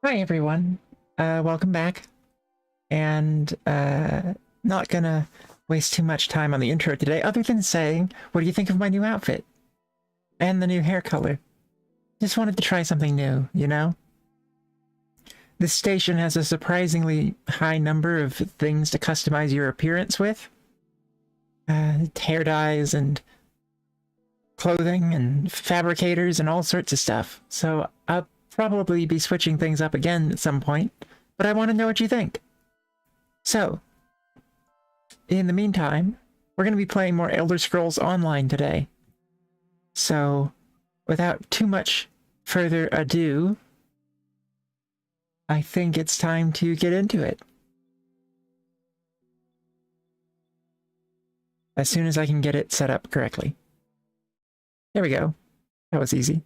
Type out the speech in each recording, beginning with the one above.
Hi everyone, welcome back, and not gonna waste too much time on the intro today, other than saying, what do you think of my new outfit? And the new hair color? Just wanted to try something new, you know? this station has a surprisingly high number of things to customize your appearance with. Hair dyes and clothing and fabricators and all sorts of stuff. So I'll probably be switching things up again at some point, but I want to know what you think. So, in the meantime, we're going to be playing more Elder Scrolls Online today. So, without too much further ado, I think it's time to get into it. As soon as I can get it set up correctly. There we go. That was easy.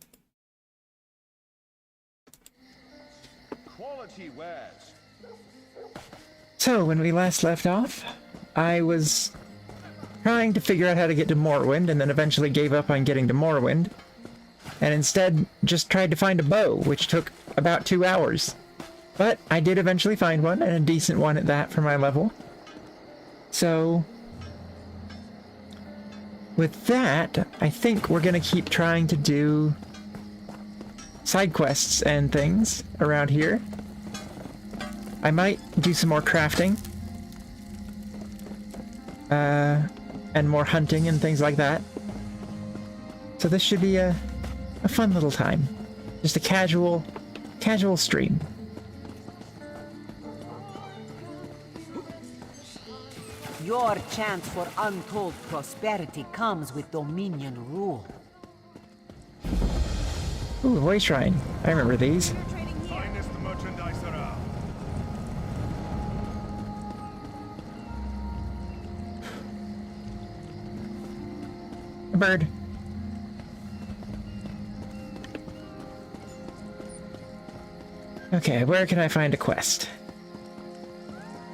Quality wares. So, when we last left off, I was trying to figure out how to get to Morrowind, and then eventually gave up on getting to Morrowind, and instead just tried to find a bow, which took about 2 hours. But I did eventually find one, and a decent one at that for my level. So, with that, I think we're gonna keep trying to do side quests and things around here. I might do some more crafting. And more hunting and things like that. So this should be a fun little time. Just a casual stream. Your chance for untold prosperity comes with Dominion rule. Ooh, voice shrine. I remember these. Finest merchandise around. A bird. Okay, where can I find a quest?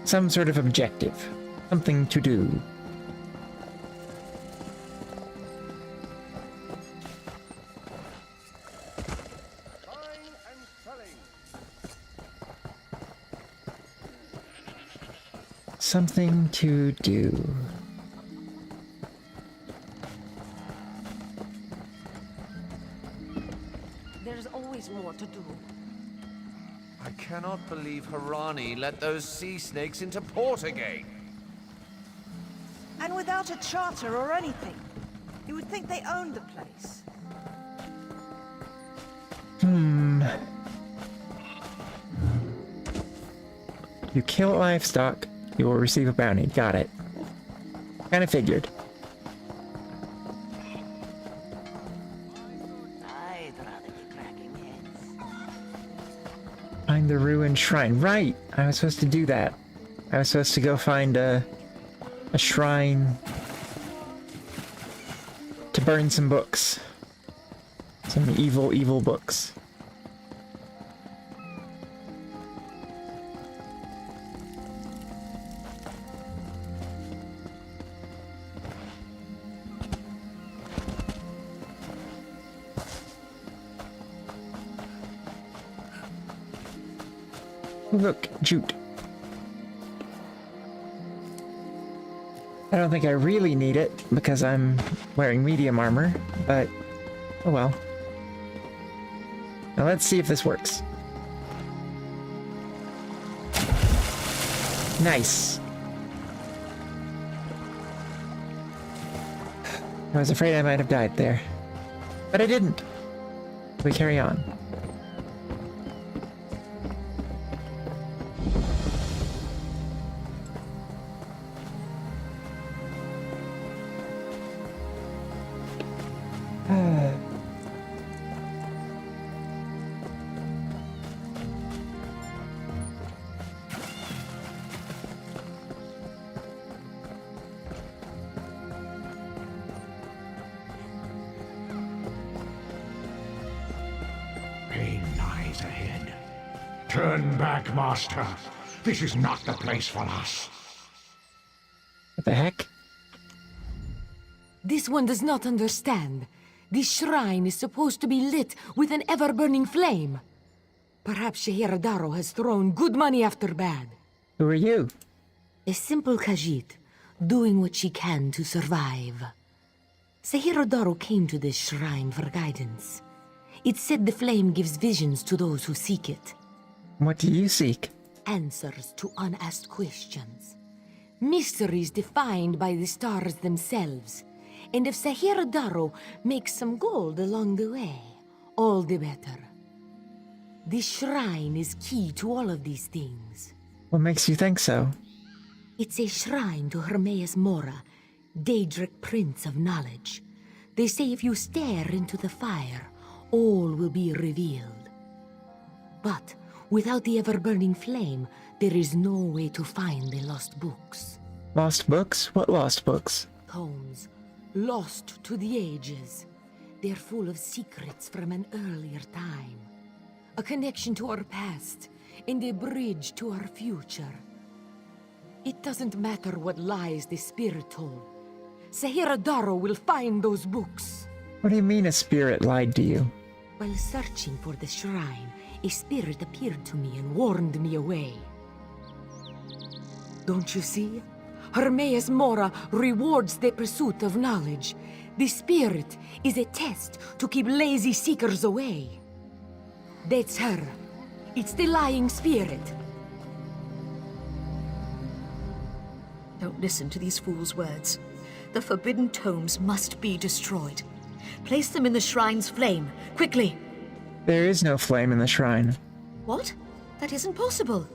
Some sort of objective. Something to do. Buying and selling. Something to do. There's always more to do. I cannot believe Harani let those sea snakes into port again. And without a charter or anything. You would think they owned the place. You kill livestock, you will receive a bounty. Got it. Kinda figured. I'd rather be cracking heads. Find the ruined shrine. Right! I was supposed to do that. I was supposed to go find a shrine to burn some books. Some evil books. Look, jute. I don't think I really need it because I'm wearing medium armor, but oh well. Now let's see if this works. Nice. I was afraid I might have died there, but I didn't. We carry on. Pain lies ahead. Turn back, Master. This is not the place for us. What the heck? This one does not understand. This shrine is supposed to be lit with an ever-burning flame. Perhaps Shehiradaro has thrown good money after bad. Who are you? A simple Khajiit, doing what she can to survive. Sehirodoro came to this shrine for guidance. It said the flame gives visions to those who seek it. What do you seek? Answers to unasked questions. Mysteries defined by the stars themselves. And if Sahira Darrow makes some gold along the way, all the better. This shrine is key to all of these things. What makes you think so? It's a shrine to Hermaeus Mora, Daedric Prince of Knowledge. They say if you stare into the fire, all will be revealed. But without the ever-burning flame, there is no way to find the lost books. Lost books? What lost books? Tomes, lost to the ages. They're full of secrets from an earlier time. A connection to our past, and a bridge to our future. It doesn't matter what lies the spirit told. Sahira Darrow will find those books. What do you mean a spirit lied to you? While searching for the shrine, a spirit appeared to me and warned me away. Don't you see? Hermaeus Mora rewards the pursuit of knowledge. The spirit is a test to keep lazy seekers away. That's her. It's the lying spirit. Don't listen to these fools' words. The forbidden tomes must be destroyed. Place them in the shrine's flame, quickly. There is no flame in the shrine. What? That isn't possible.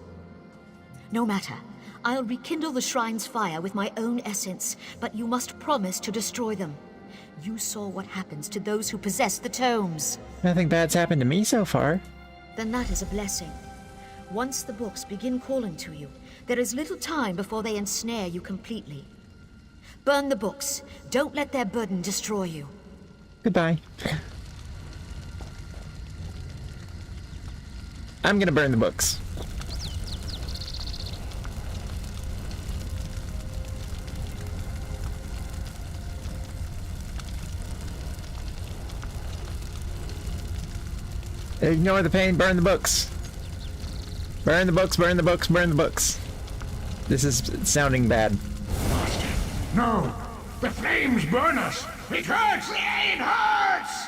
No matter. I'll rekindle the shrine's fire with my own essence, but you must promise to destroy them. You saw what happens to those who possess the tomes. Nothing bad's happened to me so far. Then that is a blessing. Once the books begin calling to you, there is little time before they ensnare you completely. Burn the books. Don't let their burden destroy you. Goodbye. I'm gonna burn the books. Ignore the pain, burn the books. Burn the books, burn the books, burn the books. This is sounding bad. Master, no! The flames burn us! It hurts! It hurts!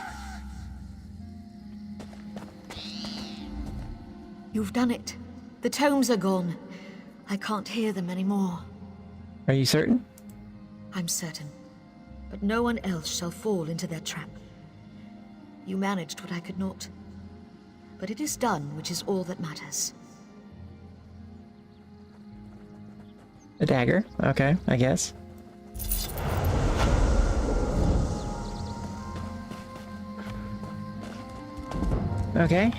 You've done it. The tomes are gone. I can't hear them anymore. Are you certain? I'm certain. But no one else shall fall into their trap. You managed what I could not. But it is done, which is all that matters. A dagger? Okay, I guess. Okay.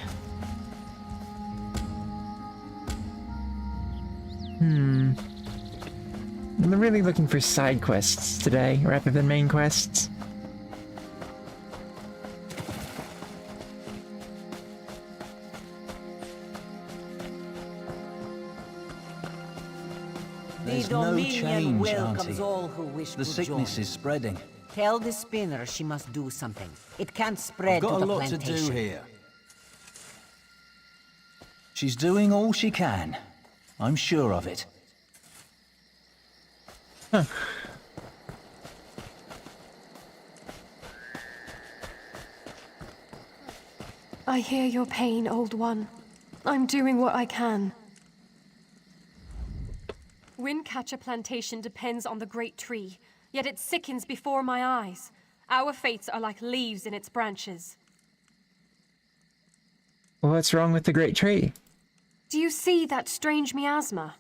I'm really looking for side quests today, rather than main quests. The There's no Dominion change, welcomes Auntie. all who wish The to sickness join. is spreading. Tell the spinner she must do something. It can't spread I've got to a the lot to plantation. do here. She's doing all she can. I'm sure of it. I hear your pain, old one. I'm doing what I can. Windcatcher Plantation depends on the great tree, yet it sickens before my eyes. Our fates are like leaves in its branches. What's wrong with the great tree? Do you see that strange miasma?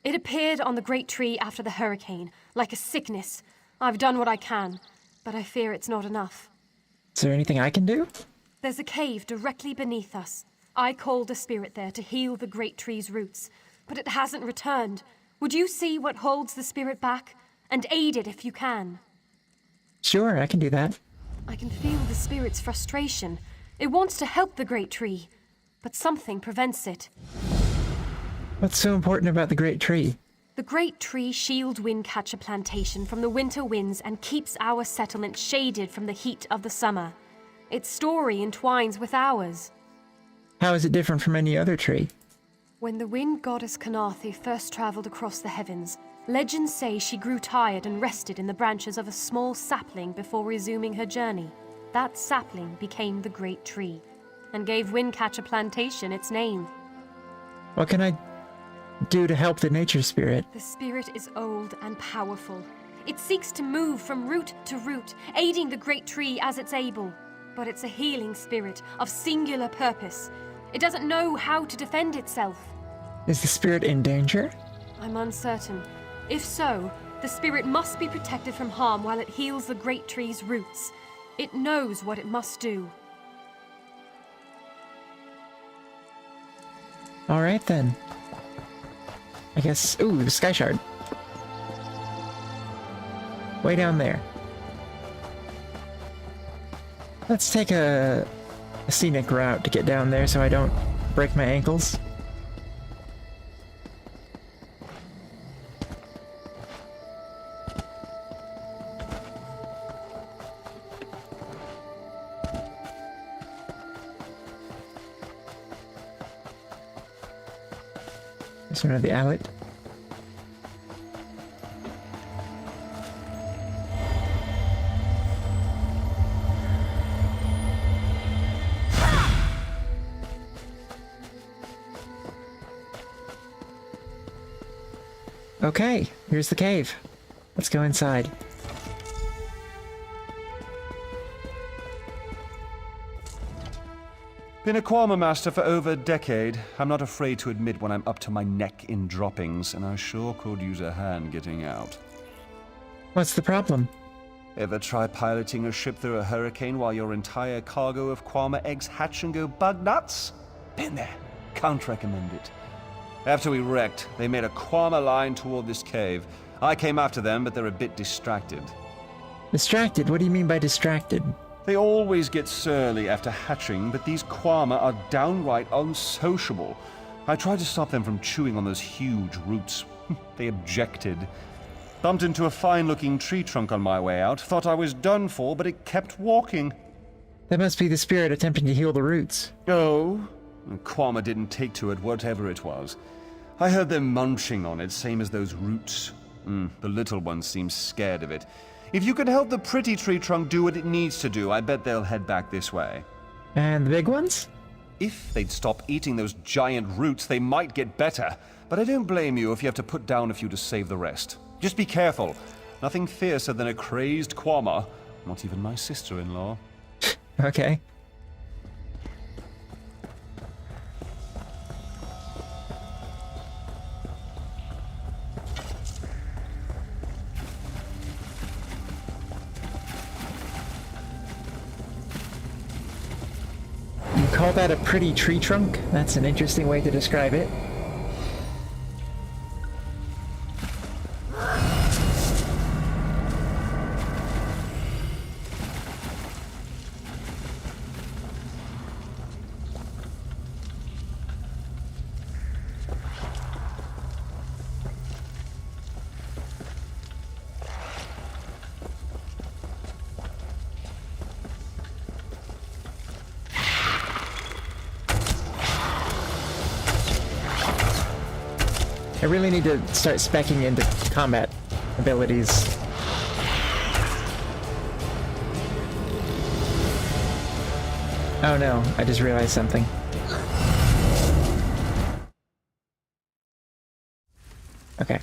It appeared on the great tree after the hurricane, like a sickness. I've done what I can, but I fear it's not enough. Is there anything I can do? There's a cave directly beneath us. I called a spirit there to heal the great tree's roots, but it hasn't returned. Would you see what holds the spirit back, and aid it if you can? Sure, I can do that. I can feel the spirit's frustration. It wants to help the great tree, but something prevents it. What's so important about the great tree? The great tree shields Windcatcher Plantation from the winter winds and keeps our settlement shaded from the heat of the summer. Its story entwines with ours. How is it different from any other tree? When the wind goddess Kanathi first traveled across the heavens, legends say she grew tired and rested in the branches of a small sapling before resuming her journey. That sapling became the great tree, and gave Windcatcher Plantation its name. What can I do to help the nature spirit? The spirit is old and powerful. It seeks to move from root to root, aiding the great tree as it's able. But it's a healing spirit of singular purpose. It doesn't know how to defend itself. Is the spirit in danger? I'm uncertain. If so, the spirit must be protected from harm while it heals the great tree's roots. It knows what it must do. Alright then. I guess... Ooh, the Sky Shard. Way down there. Let's take a scenic route to get down there so I don't break my ankles. This one of the outlet. Okay, here's the cave. Let's go inside. Been a Kwama master for over a decade. I'm not afraid to admit when I'm up to my neck in droppings, and I sure could use a hand getting out. What's the problem? Ever try piloting a ship through a hurricane while your entire cargo of Kwama eggs hatch and go bug nuts? Been there. Can't recommend it. After we wrecked, they made a Kwama line toward this cave. I came after them, but they're a bit distracted. Distracted? What do you mean by distracted? They always get surly after hatching, but these Kwama are downright unsociable. I tried to stop them from chewing on those huge roots. They objected. Bumped into a fine-looking tree trunk on my way out. Thought I was done for, but it kept walking. That must be the spirit attempting to heal the roots. Oh? Kwama didn't take to it, whatever it was. I heard them munching on it, same as those roots. The little ones seem scared of it. If you could help the pretty tree trunk do what it needs to do, I bet they'll head back this way. And the big ones? If they'd stop eating those giant roots, they might get better. But I don't blame you if you have to put down a few to save the rest. Just be careful. Nothing fiercer than a crazed Kwama. Not even my sister-in-law. Okay. You call that a pretty tree trunk? That's an interesting way to describe it. I really need to start speccing into combat abilities. Oh no, I just realized something. Okay.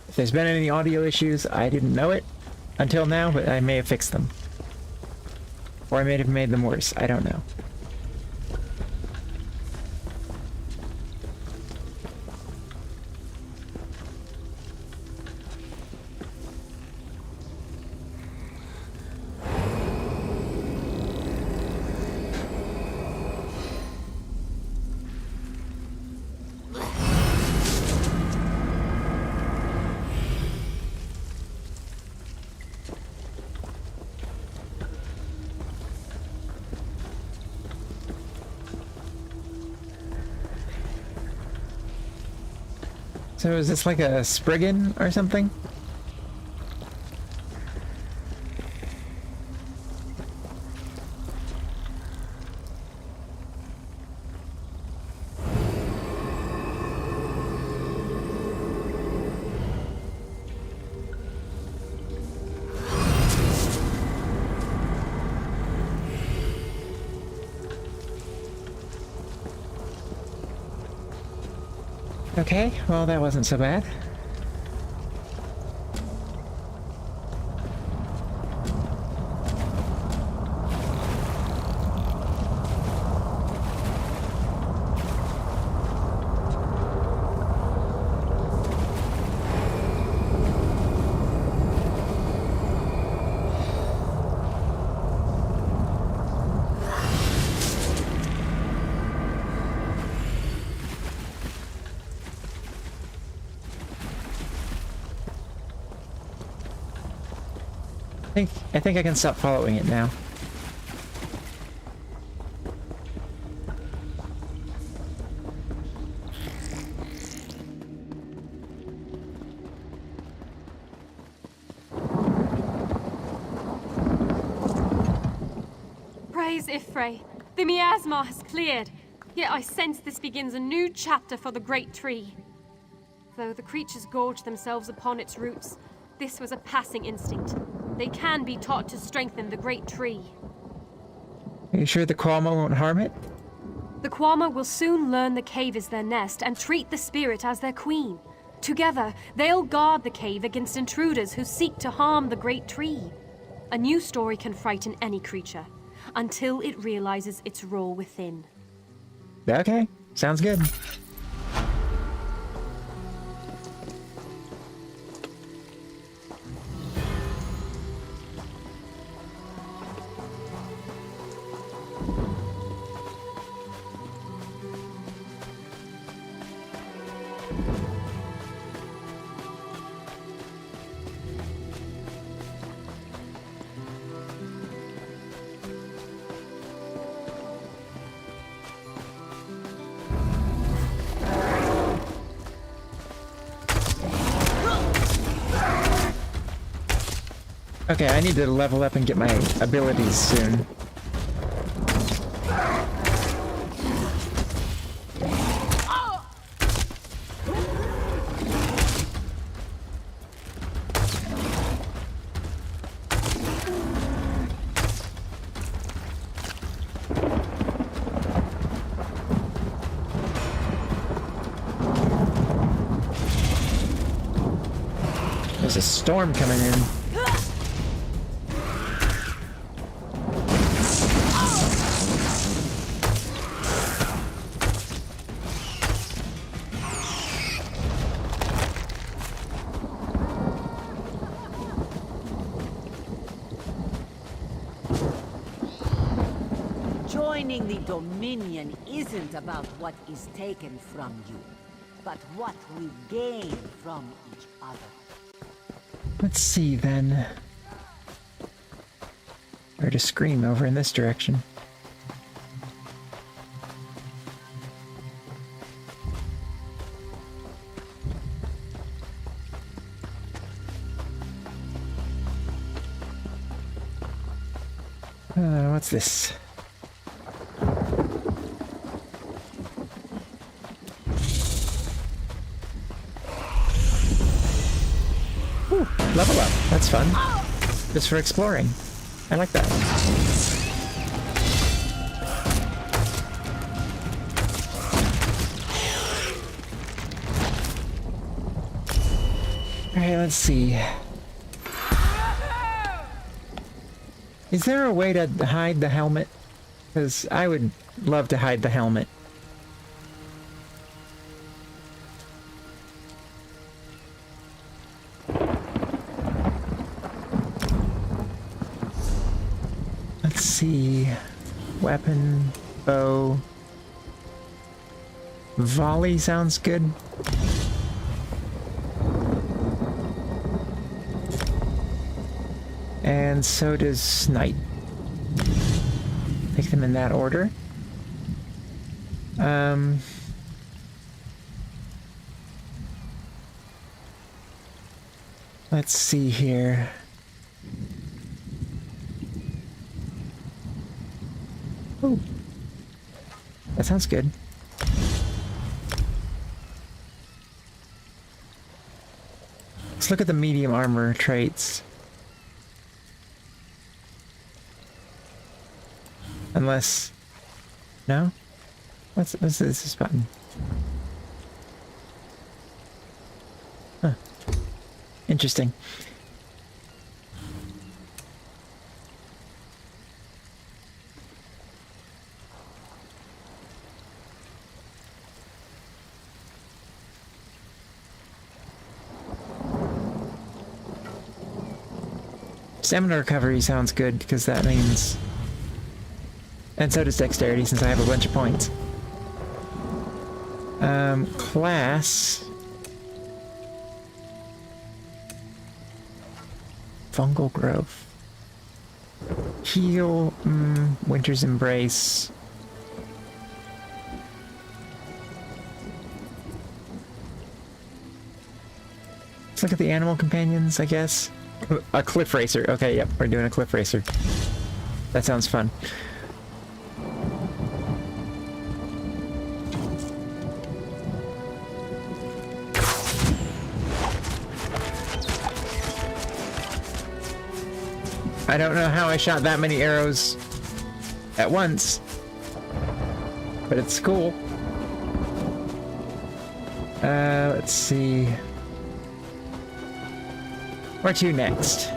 If there's been any audio issues, I didn't know it until now, but I may have fixed them. Or I may have made them worse, I don't know. So is this like a Spriggan or something? Okay, well, that wasn't so bad. I think I can stop following it now. Praise Ifrey. The miasma has cleared. Yet I sense this begins a new chapter for the great tree. Though the creatures gorge themselves upon its roots, this was a passing instinct. They can be taught to strengthen the great tree. Are you sure the Kwama won't harm it? The Kwama will soon learn the cave is their nest and treat the spirit as their queen. Together, they'll guard the cave against intruders who seek to harm the great tree. A new story can frighten any creature, until it realizes its role within. Okay, sounds good. Okay, I need to level up and get my abilities soon. There's a storm coming in. Joining the Dominion isn't about what is taken from you, but what we gain from each other. Let's see then. Heard a scream over in this direction. What's this? Ooh, level up. That's fun. Just for exploring. I like that. Alright, let's see. Is there a way to hide the helmet? Because I would love to hide the helmet. Let's see. Weapon, bow. Volley sounds good. And so does Snipe. Take them in that order. Let's see here. Oh, that sounds good. Let's look at the medium armor traits. Unless... No? What's this button? Interesting. Stamina recovery sounds good because that means... And so does dexterity since I have a bunch of points. Class... Fungal growth. Heal, Winter's Embrace. Let's look at the animal companions, I guess. A cliff racer. Okay, yep, we're doing a cliff racer. That sounds fun. I don't know how I shot that many arrows at once, but it's cool. Let's see. Where to next?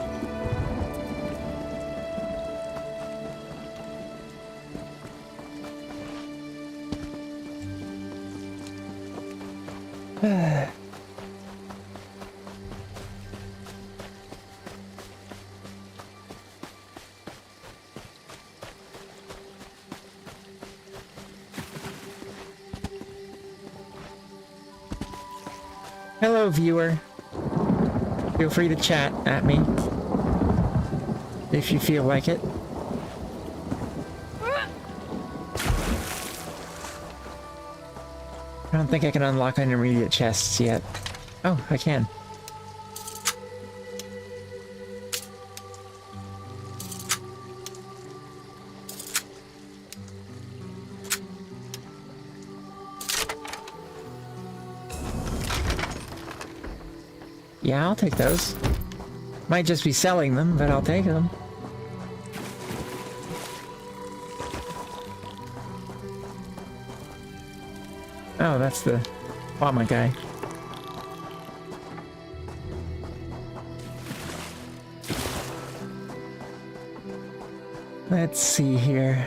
Hello, viewer. Feel free to chat at me if you feel like it. I don't think I can unlock intermediate chests yet. Oh, I can. Yeah, I'll take those. Might just be selling them, but I'll take them. Oh, that's the llama guy. Let's see here.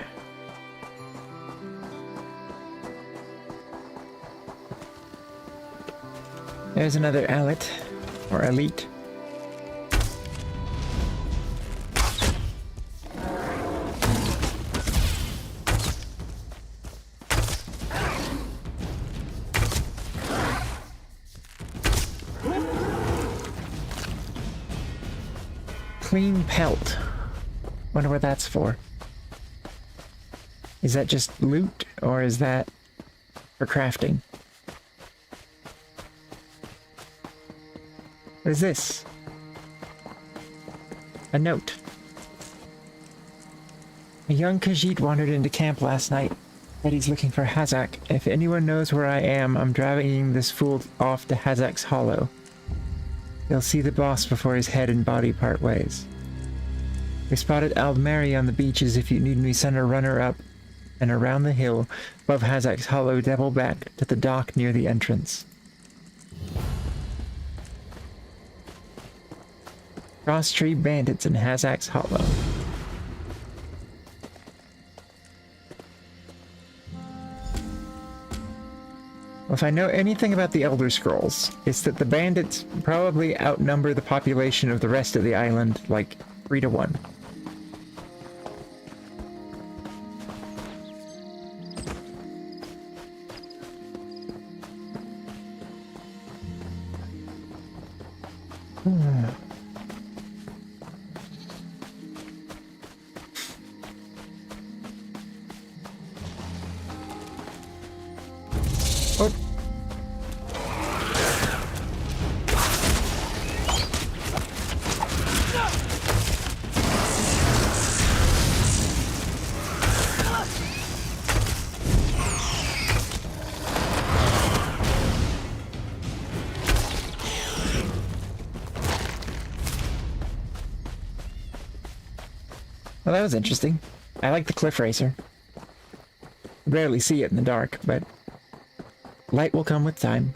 There's another elite. Or elite. Clean pelt. Wonder what that's for. Is that just loot, or is that for crafting? What is this? A note. A young Khajiit wandered into camp last night. Said he's looking for Hazak. If anyone knows where I am, I'm driving this fool off to Hazak's Hollow. He'll see the boss before his head and body part ways. We spotted Aldmeri on the beaches. If you need me, send a runner up and around the hill above Hazak's Hollow, double back to the dock near the entrance. Cross tree bandits in Hazak's Hollow. Well, if I know anything about the Elder Scrolls, it's that the bandits probably outnumber the population of the rest of the island like 3 to 1. Well, that was interesting. I like the cliff racer. Barely see it in the dark, but light will come with time.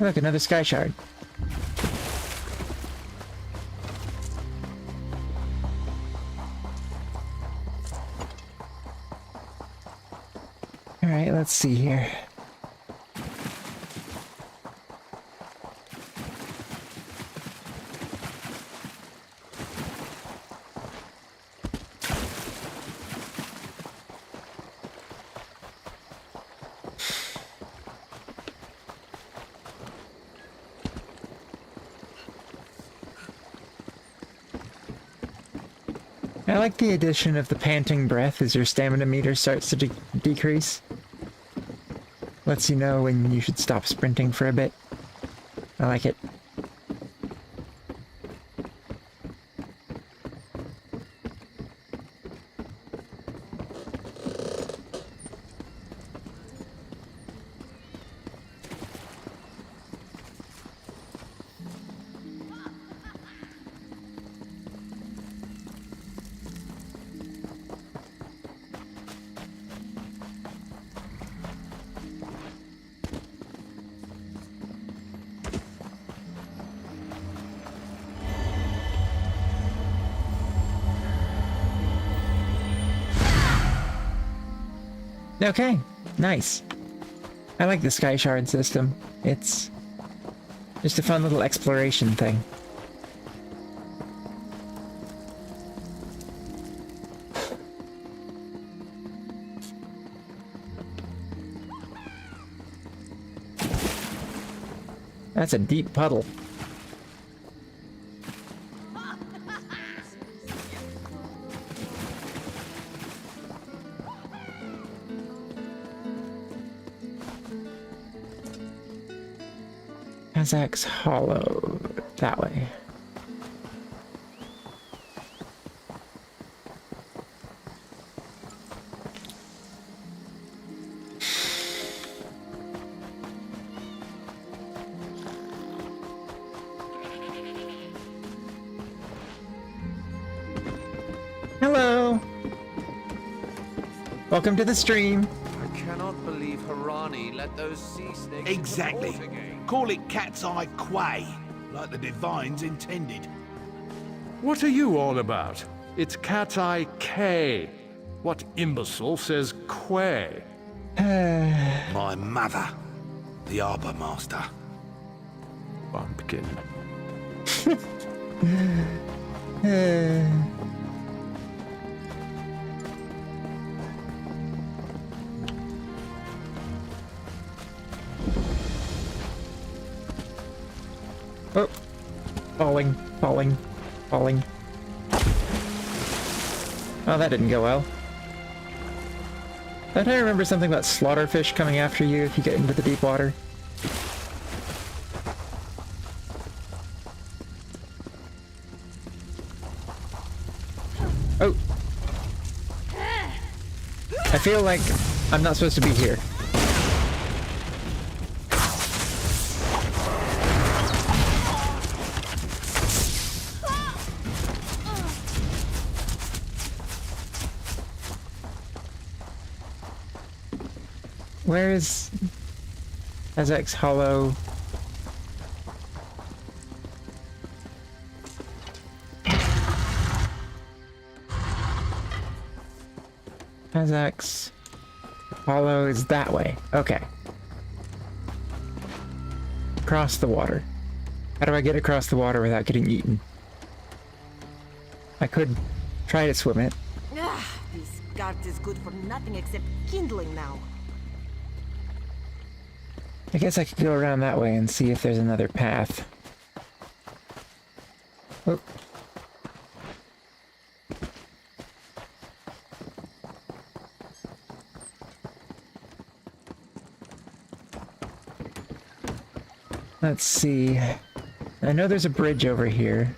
Look, another sky shard. Alright, let's see here. I like the addition of the panting breath as your stamina meter starts to decrease. Lets you know when you should stop sprinting for a bit. I like it. Okay, nice. I like the sky shard system. It's just a fun little exploration thing. That's a deep puddle. Kazak's Hollow. That way. Hello! Welcome to the stream. I cannot believe Harani let those sea snakes Exactly. into port again. Call it cat's eye quay, like the divines intended. What are you all about? It's Cat's Eye K. What imbecile says quay? My mother, the harbour master. Bumpkin. Oh, falling, falling, falling. Oh, that didn't go well. Don't I remember something about slaughterfish coming after you if you get into the deep water? Oh. I feel like I'm not supposed to be here. Where is Kazak's Hollow? Kazak's Hollow is that way. Okay. Across the water. How do I get across the water without getting eaten? I could try to swim it. This cart is good for nothing except kindling now. I guess I could go around that way and see if there's another path. Oh. Let's see. I know there's a bridge over here.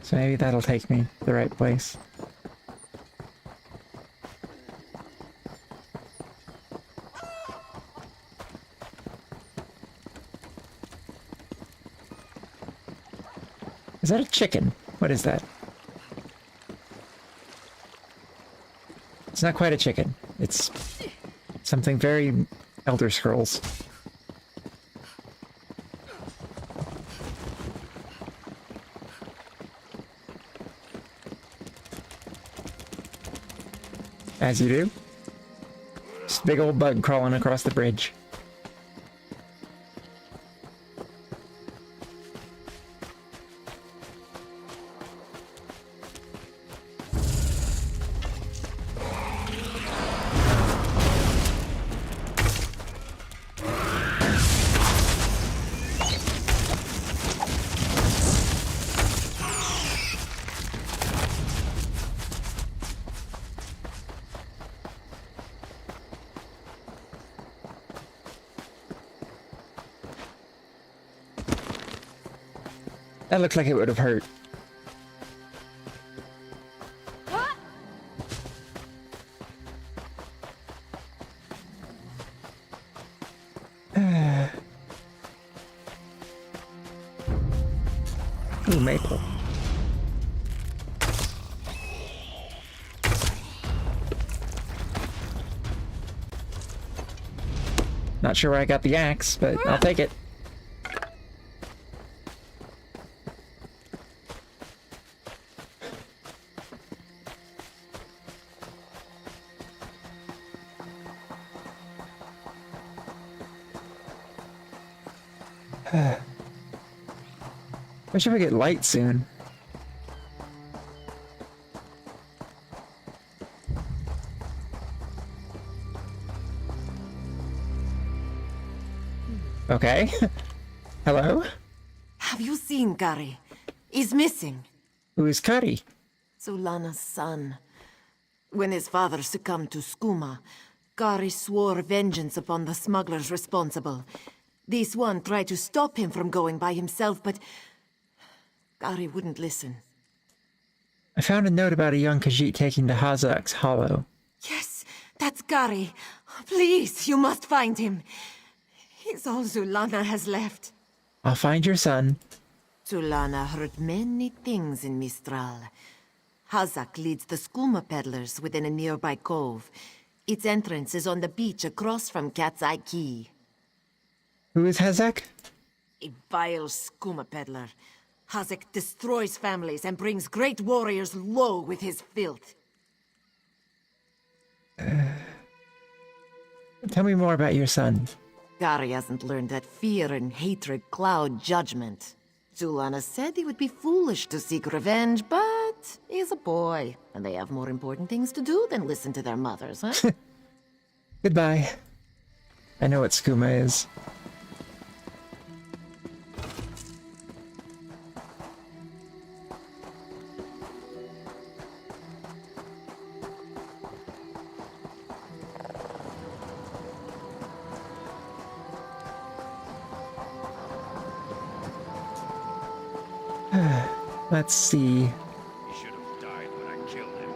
So maybe that'll take me to the right place. Is that a chicken? What is that? It's not quite a chicken. It's something very Elder Scrolls. As you do. Just a big old bug crawling across the bridge. That looked like it would have hurt. Ooh, maple. Not sure where I got the axe, but I'll take it. Wish I would get light soon. Okay. Hello? Have you seen Gary? He's missing. Who is Cuddy? Zulana's son. When his father succumbed to skooma, Gary swore vengeance upon the smugglers responsible. This one tried to stop him from going by himself, but Gary wouldn't listen. I found a note about a young Khajiit taking to Hazak's hollow. Yes, that's Gary. Please, you must find him. He's all Zulana has left. I'll find your son. Zulana heard many things in Mistral. Hazak leads the skooma peddlers within a nearby cove. Its entrance is on the beach across from Cat's Eye Key. Who is Hazak? A vile skooma peddler. Hazak destroys families and brings great warriors low with his filth. Tell me more about your son. Gary hasn't learned that fear and hatred cloud judgment. Zulana said he would be foolish to seek revenge, but he's a boy, and they have more important things to do than listen to their mothers, huh? Goodbye. I know what skooma is. Let's see. He should have died when I killed him.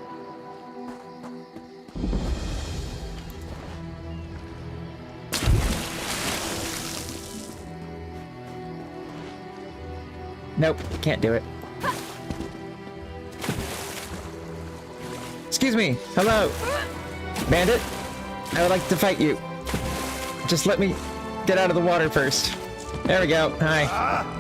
Nope, can't do it. Excuse me. Hello. Bandit. I would like to fight you. Just let me get out of the water first. There we go. Hi.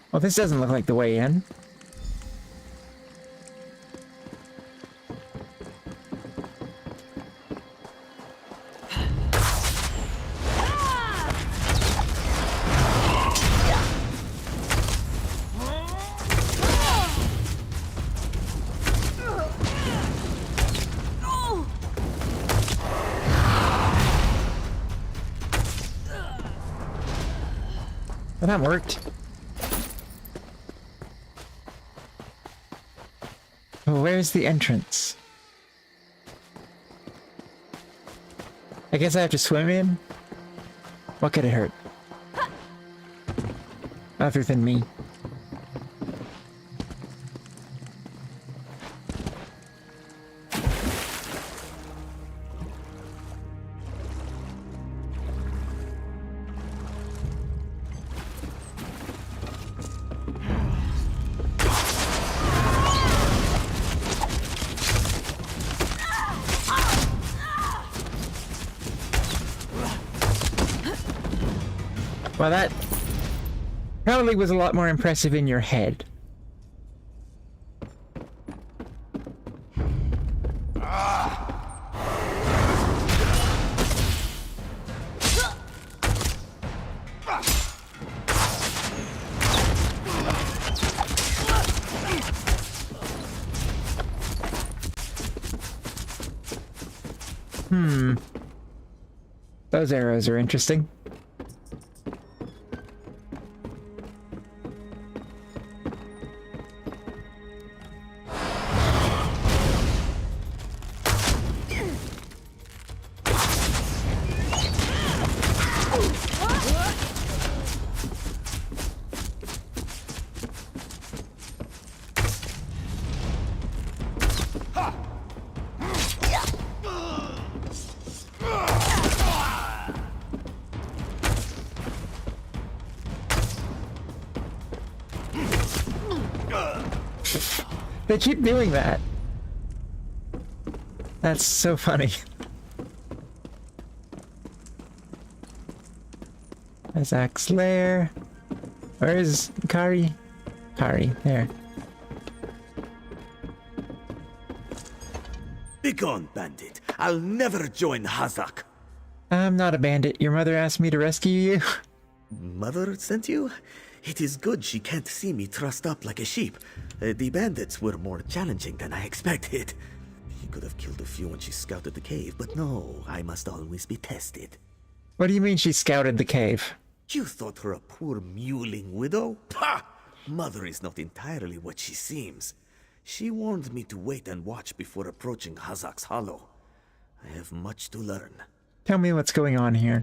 Well, this doesn't look like the way in. Well, that worked. Well, where's the entrance? I guess I have to swim in? What could it hurt? Other than me. Well, that probably was a lot more impressive in your head. Those arrows are interesting. They keep doing that. That's so funny. Isaac's lair. Where is Kari? Kari, there. Begone, bandit. I'll never join Hazak. I'm not a bandit. Your mother asked me to rescue you. Mother sent you? It is good she can't see me trussed up like a sheep. The bandits were more challenging than I expected. She could have killed a few when she scouted the cave, but no, I must always be tested. What do you mean she scouted the cave? You thought her a poor mewling widow? Pah! Mother is not entirely what she seems. She warned me to wait and watch before approaching Hazak's Hollow. I have much to learn. Tell me what's going on here.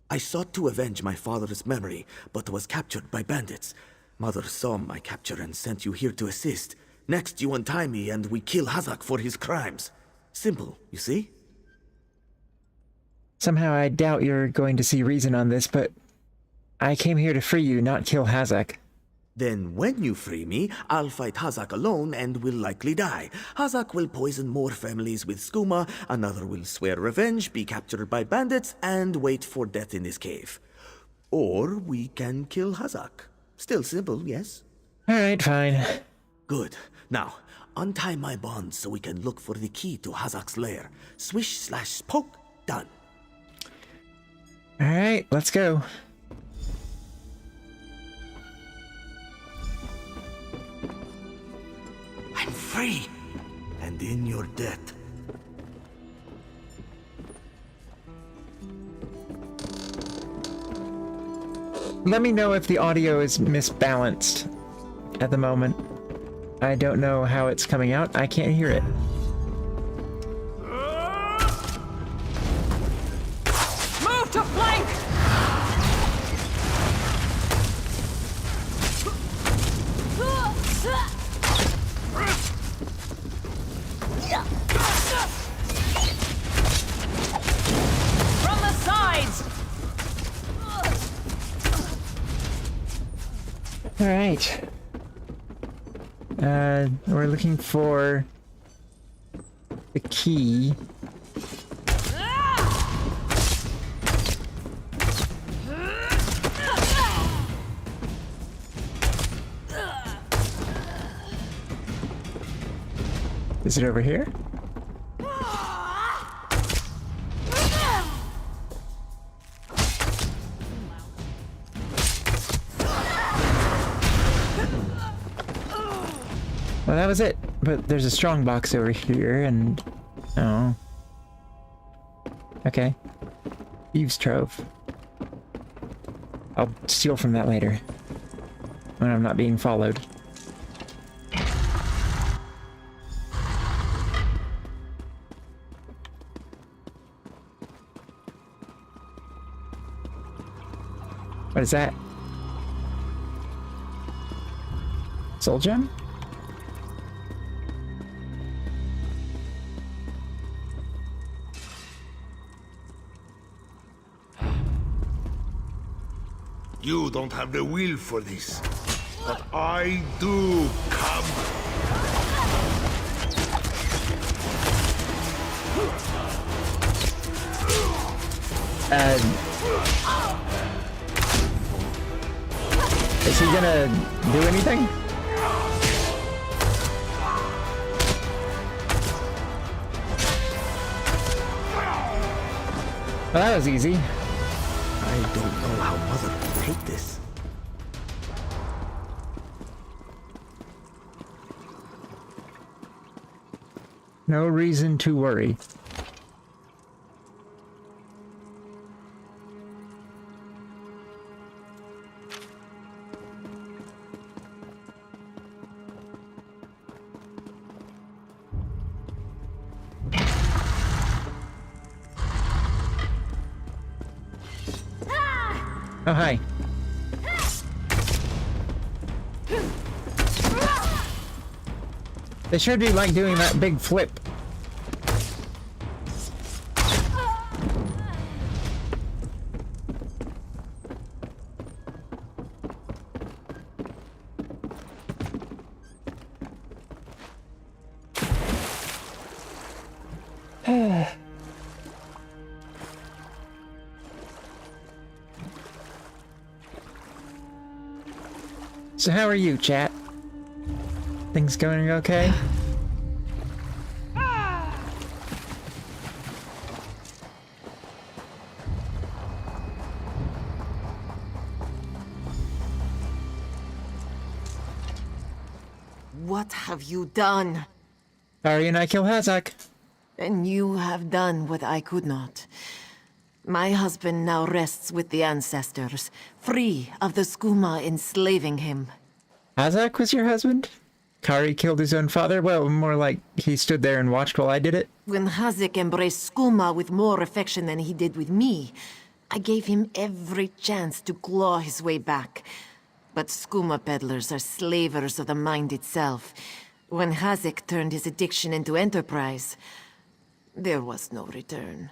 I sought to avenge my father's memory, but was captured by bandits. Mother saw my capture and sent you here to assist. Next, you untie me and we kill Hazak for his crimes. Simple, you see? Somehow I doubt you're going to see reason on this, but I came here to free you, not kill Hazak. Then when you free me, I'll fight Hazak alone and will likely die. Hazak will poison more families with skooma, another will swear revenge, be captured by bandits, and wait for death in this cave. Or we can kill Hazak. Still simple, yes? Alright, fine. Good. Now, untie my bonds so we can look for the key to Hazak's lair. Swish/poke, done. Alright, let's go. I'm free, and in your debt. Let me know if the audio is misbalanced at the moment. I don't know how it's coming out. I can't hear it. Move to flank! From the sides! Alright. We're looking for the key. Is it over here? Well, that was it. But there's a strong box over here, and... oh. Okay. Thieves' Trove. I'll steal from that later. When I'm not being followed. What is that? Soul gem? You don't have the will for this, but I do. Come. Is he gonna do anything? Well, that was easy. I don't know how Mother will take this. No reason to worry. Oh, hi. They sure do like doing that big flip. So how are you, chat? Things going okay? What have you done? Ari and I kill Hazak. And you have done what I could not. My husband now rests with the ancestors, free of the skooma enslaving him. Hazak was your husband? Kari killed his own father? Well, more like he stood there and watched while I did it. When Hazak embraced skooma with more affection than he did with me, I gave him every chance to claw his way back. But skooma peddlers are slavers of the mind itself. When Hazak turned his addiction into enterprise, there was no return.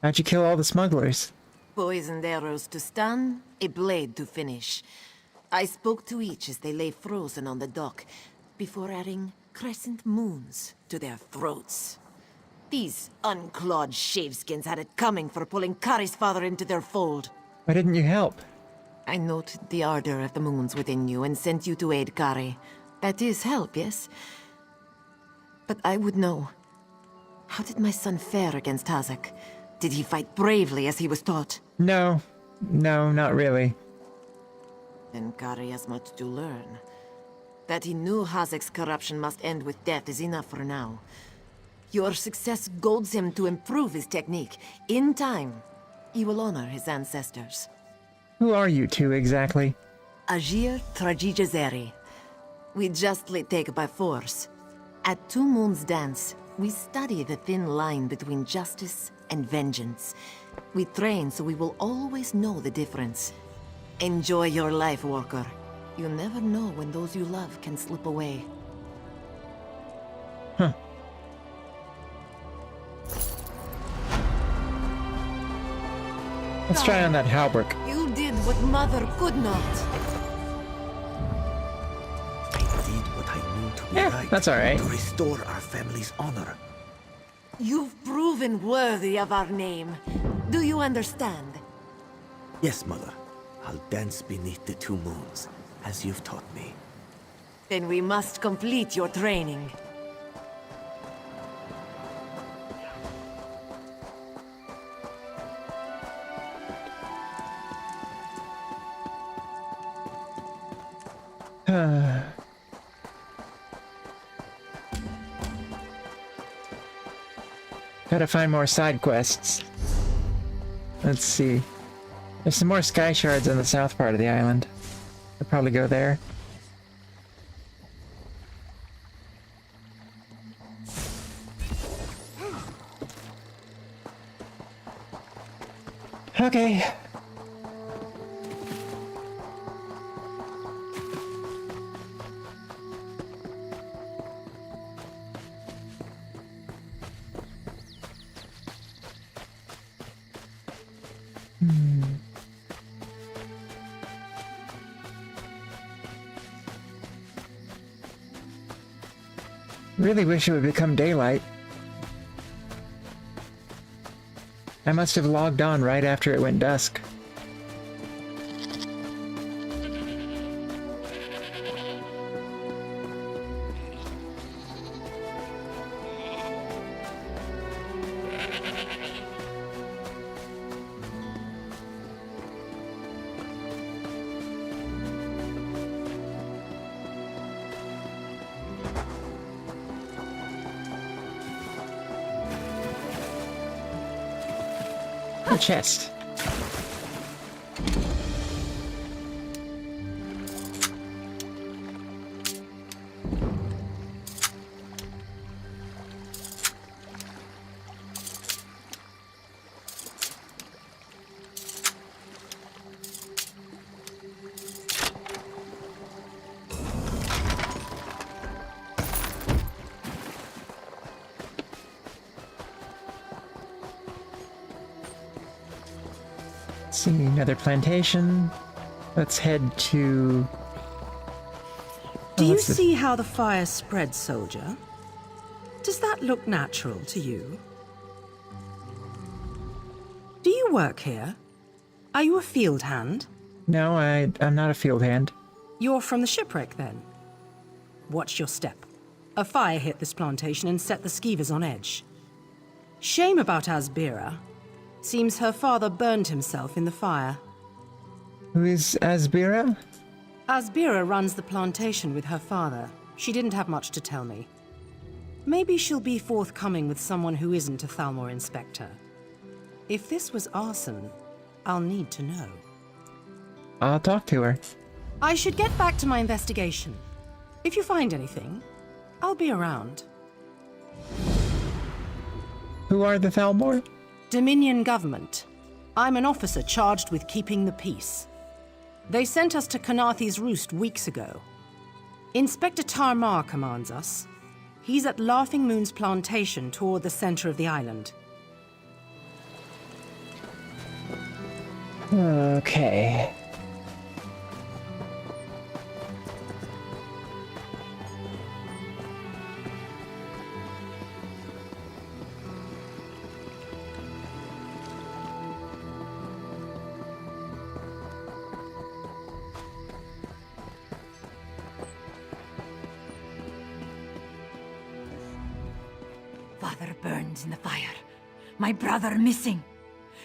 How'd you kill all the smugglers? Poisoned arrows to stun, a blade to finish. I spoke to each as they lay frozen on the dock, before adding crescent moons to their throats. These unclawed shaveskins had it coming for pulling Kari's father into their fold. Why didn't you help? I noted the ardor of the moons within you and sent you to aid Kari. That is help, yes? But I would know. How did my son fare against Hazak? Did he fight bravely as he was taught? No, not really. Then Kari has much to learn. That he knew Hazak's corruption must end with death is enough for now. Your success golds him to improve his technique. In time, he will honor his ancestors. Who are you two exactly? Ajir Trajijazeri. We justly take by force. At Two Moons Dance, we study the thin line between justice and vengeance. We train so we will always know the difference. Enjoy your life, Walker. You never know when those you love can slip away. Huh. Let's try on that halberd. You did what Mother could not. I did what I knew to be right. That's all right. To restore our family's honor. You've proven worthy of our name. Do you understand? Yes, Mother. I'll dance beneath the two moons, as you've taught me. Then we must complete your training. Gotta find more side quests. Let's see. There's some more sky shards on the south part of the island. I'll probably go there. Okay. Really wish it would become daylight. I must have logged on right after it went dusk. A chest. See another plantation. Let's head to... Do you what's this? see how the fire spread, soldier? Does that look natural to you? Do you work here? Are you a field hand? No, I'm not a field hand. You're from the shipwreck, then? Watch your step. A fire hit this plantation and set the skeevers on edge. Shame about Asbira. Seems her father burned himself in the fire. Who is Asbira? Asbira runs the plantation with her father. She didn't have much to tell me. Maybe she'll be forthcoming with someone who isn't a Thalmor inspector. If this was arson, I'll need to know. I'll talk to her. I should get back to my investigation. If you find anything, I'll be around. Who are the Thalmor? Dominion government. I'm an officer charged with keeping the peace. They sent us to Kanathi's Roost weeks ago. Inspector Tarmar commands us. He's at Laughing Moon's plantation toward the center of the island. Okay. Father burns in the fire. My brother missing.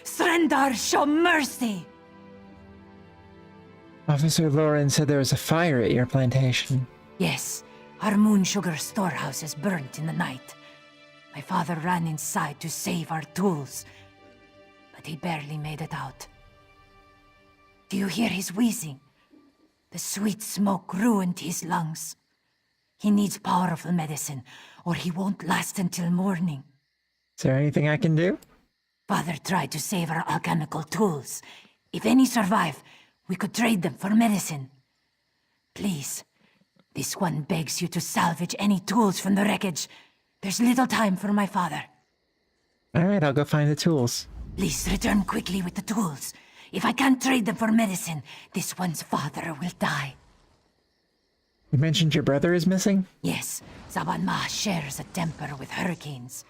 Surrender, show mercy! Officer Lauren said there was a fire at your plantation. Yes, our moon sugar storehouse is burnt in the night. My father ran inside to save our tools, but he barely made it out. Do you hear his wheezing? The sweet smoke ruined his lungs. He needs powerful medicine, or he won't last until morning. Is there anything I can do? Father tried to save our alchemical tools. If any survive, we could trade them for medicine. Please, this one begs you to salvage any tools from the wreckage. There's little time for my father. Alright, I'll go find the tools. Please return quickly with the tools. If I can't trade them for medicine, this one's father will die. You mentioned your brother is missing? Yes, Zaban Ma shares a temper with hurricanes.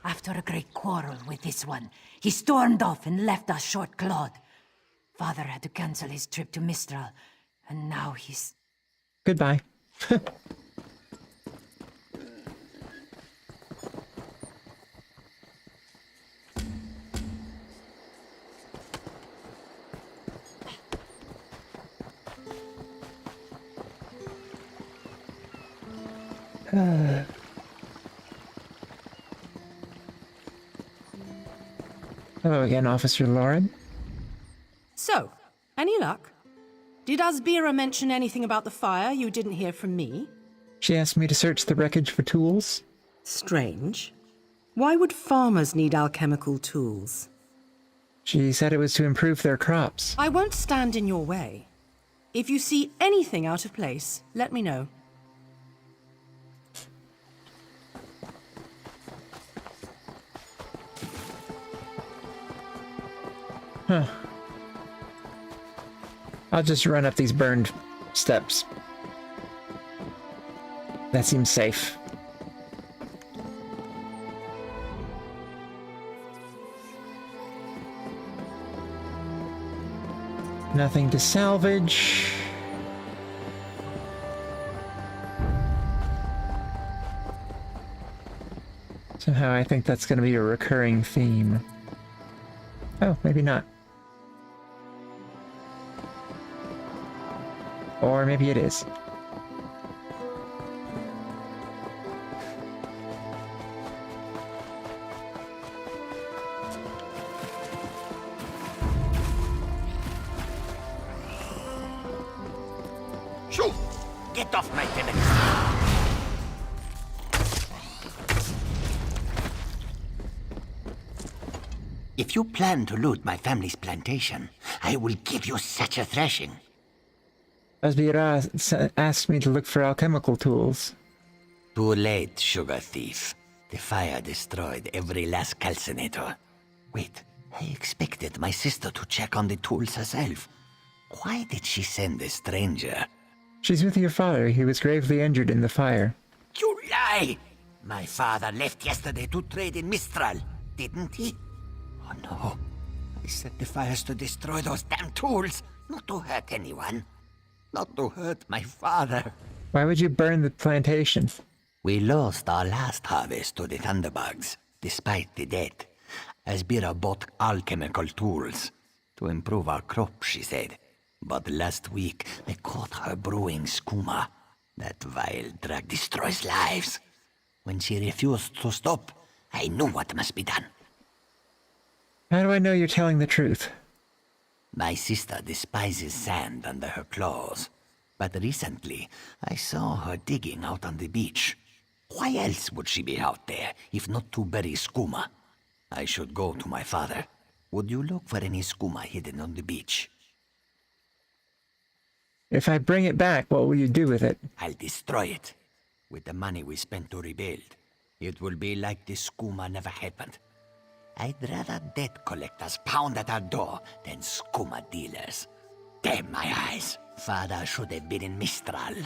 After a great quarrel with this one, he stormed off and left us short-clawed. Father had to cancel his trip to Mistral, and now he's... Goodbye. Hello again, Officer Lauren. So, any luck? Did Asbira mention anything about the fire you didn't hear from me? She asked me to search the wreckage for tools. Strange. Why would farmers need alchemical tools? She said it was to improve their crops. I won't stand in your way. If you see anything out of place, let me know. Huh. I'll just run up these burned steps. That seems safe. Nothing to salvage. Somehow I think that's going to be a recurring theme. Oh, maybe not. Or maybe it is. If you plan to loot my family's plantation, I will give you such a thrashing. Asbira asked me to look for alchemical tools. Too late, sugar thief. The fire destroyed every last calcinator. Wait, I expected my sister to check on the tools herself. Why did she send a stranger? She's with your father. He was gravely injured in the fire. You lie! My father left yesterday to trade in Mistral, didn't he? Oh no. I set the fires to destroy those damn tools, not to hurt anyone. Not to hurt my father. Why would you burn the plantation? We lost our last harvest to the Thunderbugs, despite the debt. Asbira bought alchemical tools to improve our crop, she said. But last week, I caught her brewing skooma. That vile drug destroys lives. When she refused to stop, I knew what must be done. How do I know you're telling the truth? My sister despises sand under her claws. But recently, I saw her digging out on the beach. Why else would she be out there, if not to bury skooma? I should go to my father. Would you look for any skooma hidden on the beach? If I bring it back, what will you do with it? I'll destroy it. With the money we spent to rebuild, it will be like the skooma never happened. I'd rather debt collectors pound at our door than skooma dealers. Damn my eyes. Father should have been in Mistral.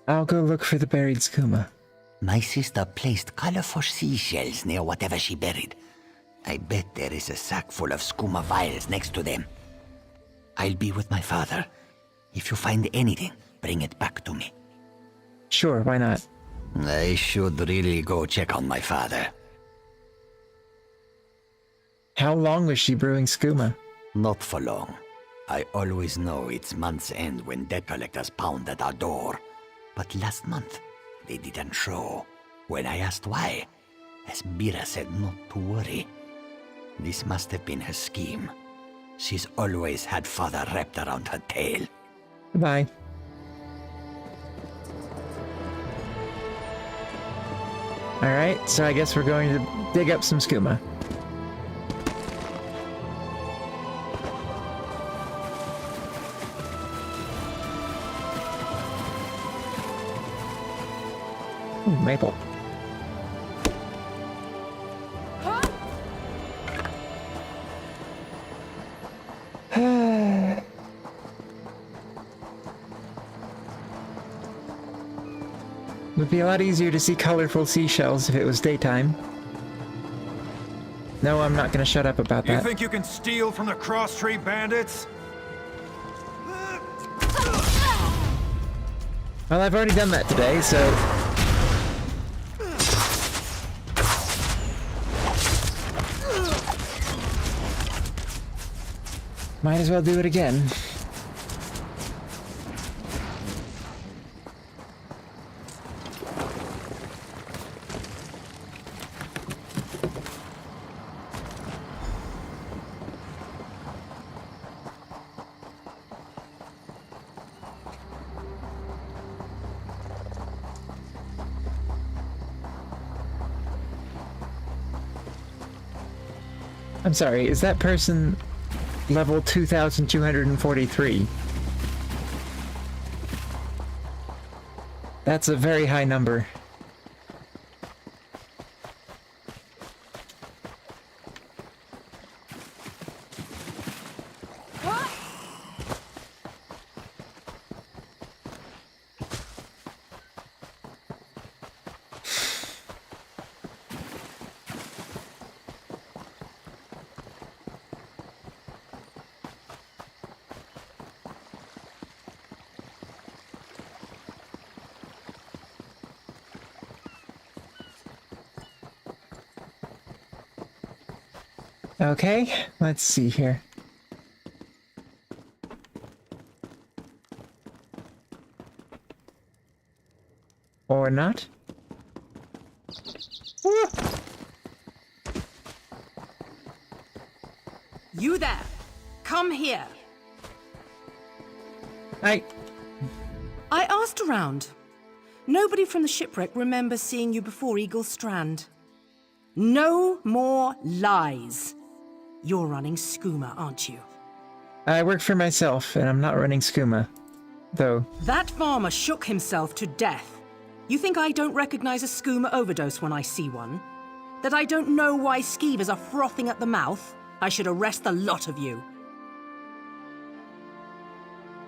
I'll go look for the buried skooma. My sister placed colorful seashells near whatever she buried. I bet there is a sack full of skooma vials next to them. I'll be with my father. If you find anything, bring it back to me. Sure, why not? I should really go check on my father. How long was she brewing skooma? Not for long. I always know it's month's end when debt collectors pound at our door. But last month, they didn't show. When I asked why, Asbira said not to worry. This must have been her scheme. She's always had father wrapped around her tail. Bye. Alright, so I guess we're going to dig up some skooma. Ooh, maple. Would be a lot easier to see colorful seashells if it was daytime. No, I'm not gonna shut up about that. You think you can steal from the cross-tree bandits? Well, I've already done that today, so... might as well do it again. I'm sorry, is that person level 2243? That's a very high number. Okay, let's see here. Or not. You there! Come here! I asked around. Nobody from the shipwreck remembers seeing you before Eagle Strand. No more lies. You're running skooma, aren't you? I work for myself, and I'm not running skooma, though. That farmer shook himself to death. You think I don't recognize a skooma overdose when I see one? That I don't know why skeevers are frothing at the mouth? I should arrest the lot of you.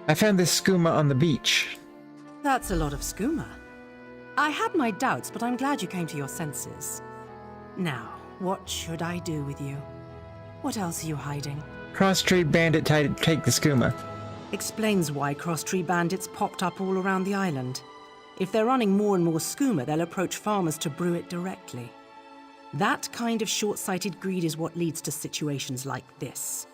I found this skooma on the beach. That's a lot of skooma. I had my doubts, but I'm glad you came to your senses. Now, what should I do with you? What else are you hiding? Cross-trade bandit take the skooma. Explains why cross-tree bandits popped up all around the island. If they're running more and more skooma, they'll approach farmers to brew it directly. That kind of short-sighted greed is what leads to situations like this.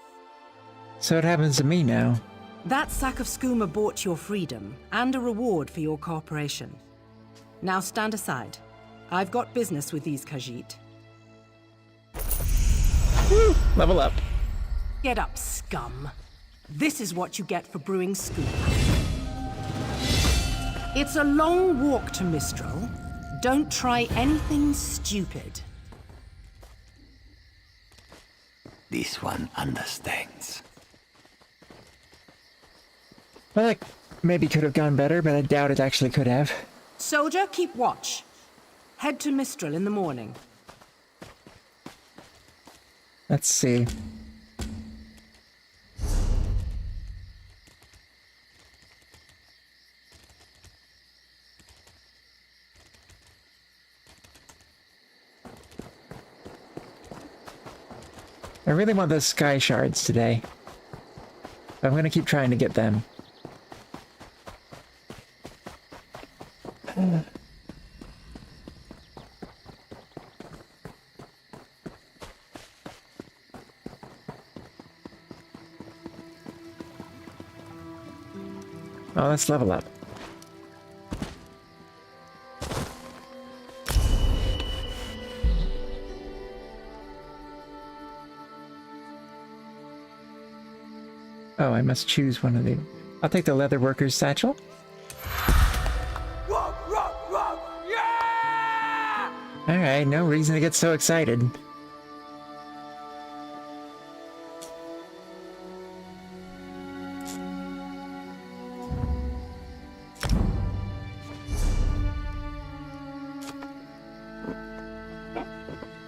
So it happens to me now. That sack of skooma bought your freedom, and a reward for your cooperation. Now stand aside. I've got business with these Khajiit. Woo! Level up. Get up, scum. This is what you get for brewing skooma. It's a long walk to Mistral. Don't try anything stupid. This one understands. Well, that maybe could have gone better, but I doubt it actually could have. Soldier, keep watch. Head to Mistral in the morning. Let's see. I really want those sky shards today. I'm gonna keep trying to get them. Oh, let's level up. Oh, I must choose one of the... I'll take the leather worker's satchel. Yeah! Alright, no reason to get so excited.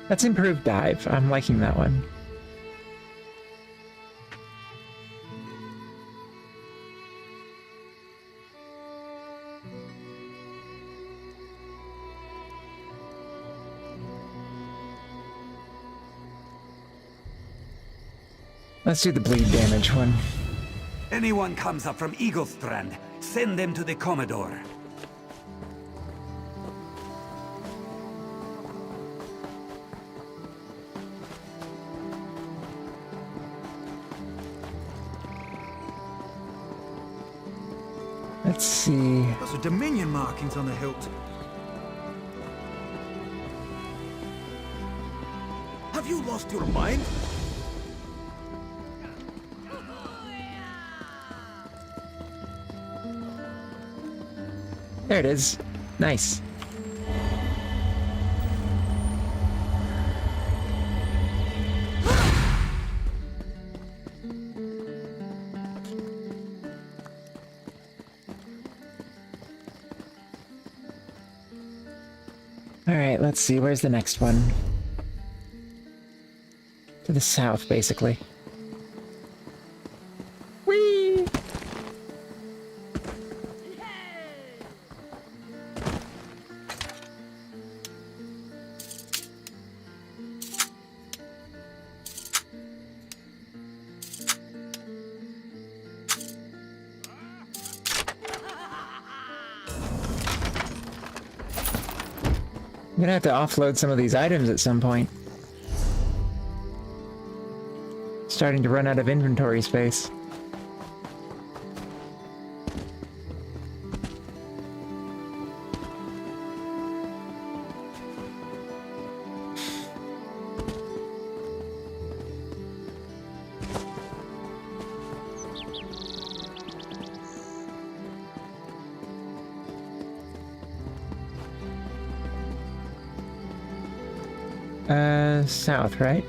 That's improved dive. I'm liking that one. Let's do the bleed damage one. Anyone comes up from Eagle Strand, send them to the Commodore. Let's see. Those are Dominion markings on the hilt. Have you lost your mind? There it is. Nice. Alright, let's see. Where's the next one? To the south, basically. Whee! I'm gonna have to offload some of these items at some point. Starting to run out of inventory space. South, right?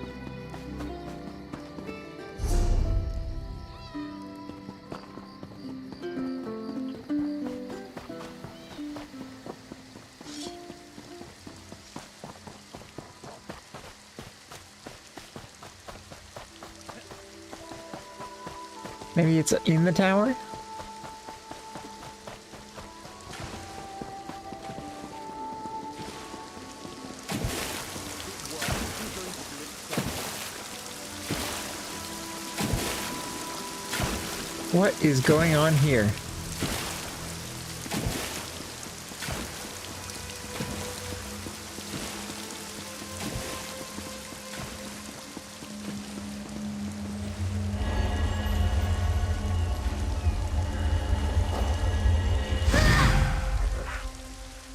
Maybe it's in the tower? What is going on here?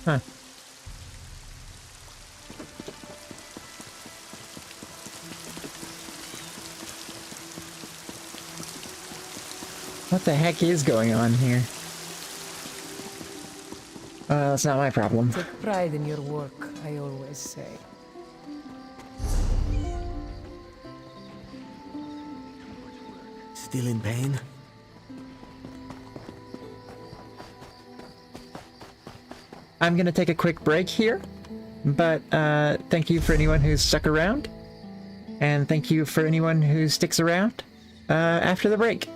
Huh. What the heck is going on here? That's not my problem. Take pride in your work, I always say. Still in pain? I'm gonna take a quick break here, but thank you for anyone who's stuck around, and thank you for anyone who sticks around after the break.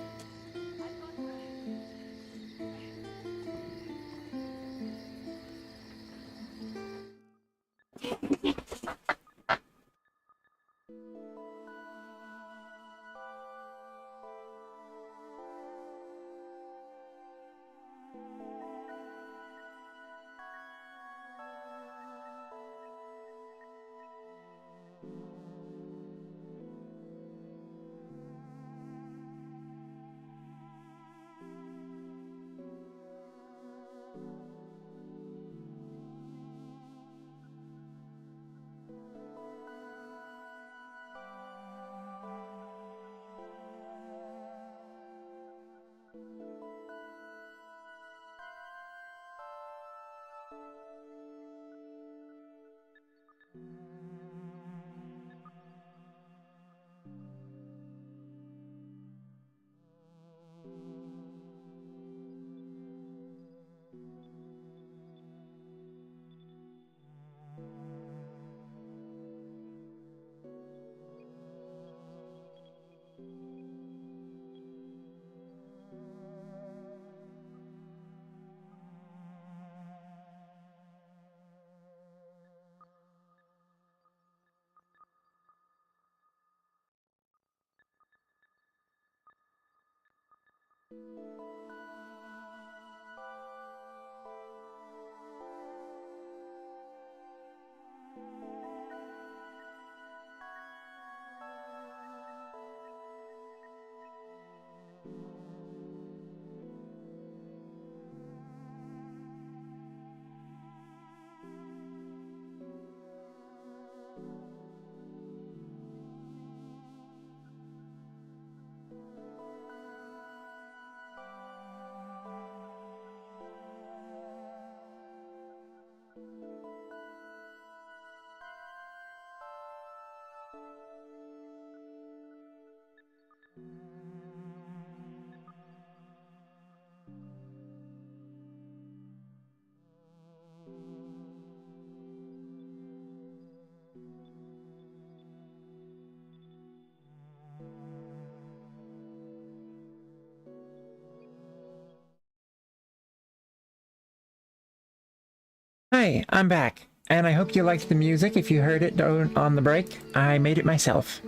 Hi, I'm back, and I hope you liked the music. If you heard it on the break, I made it myself.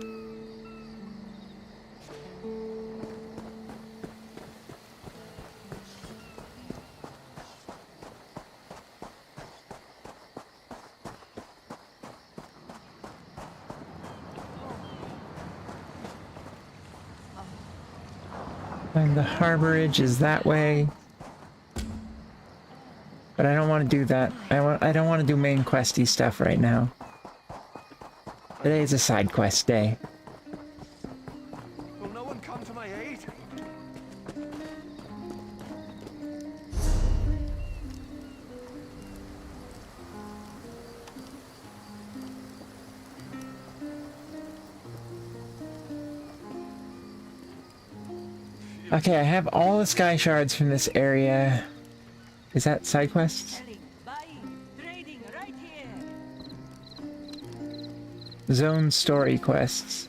And the harborage is that way. But I don't want to do that. I don't want to do main questy stuff right now. Today is a side quest day. Will no one come to my aid? Okay, I have all the sky shards from this area. Is that side quests? Zone story quests.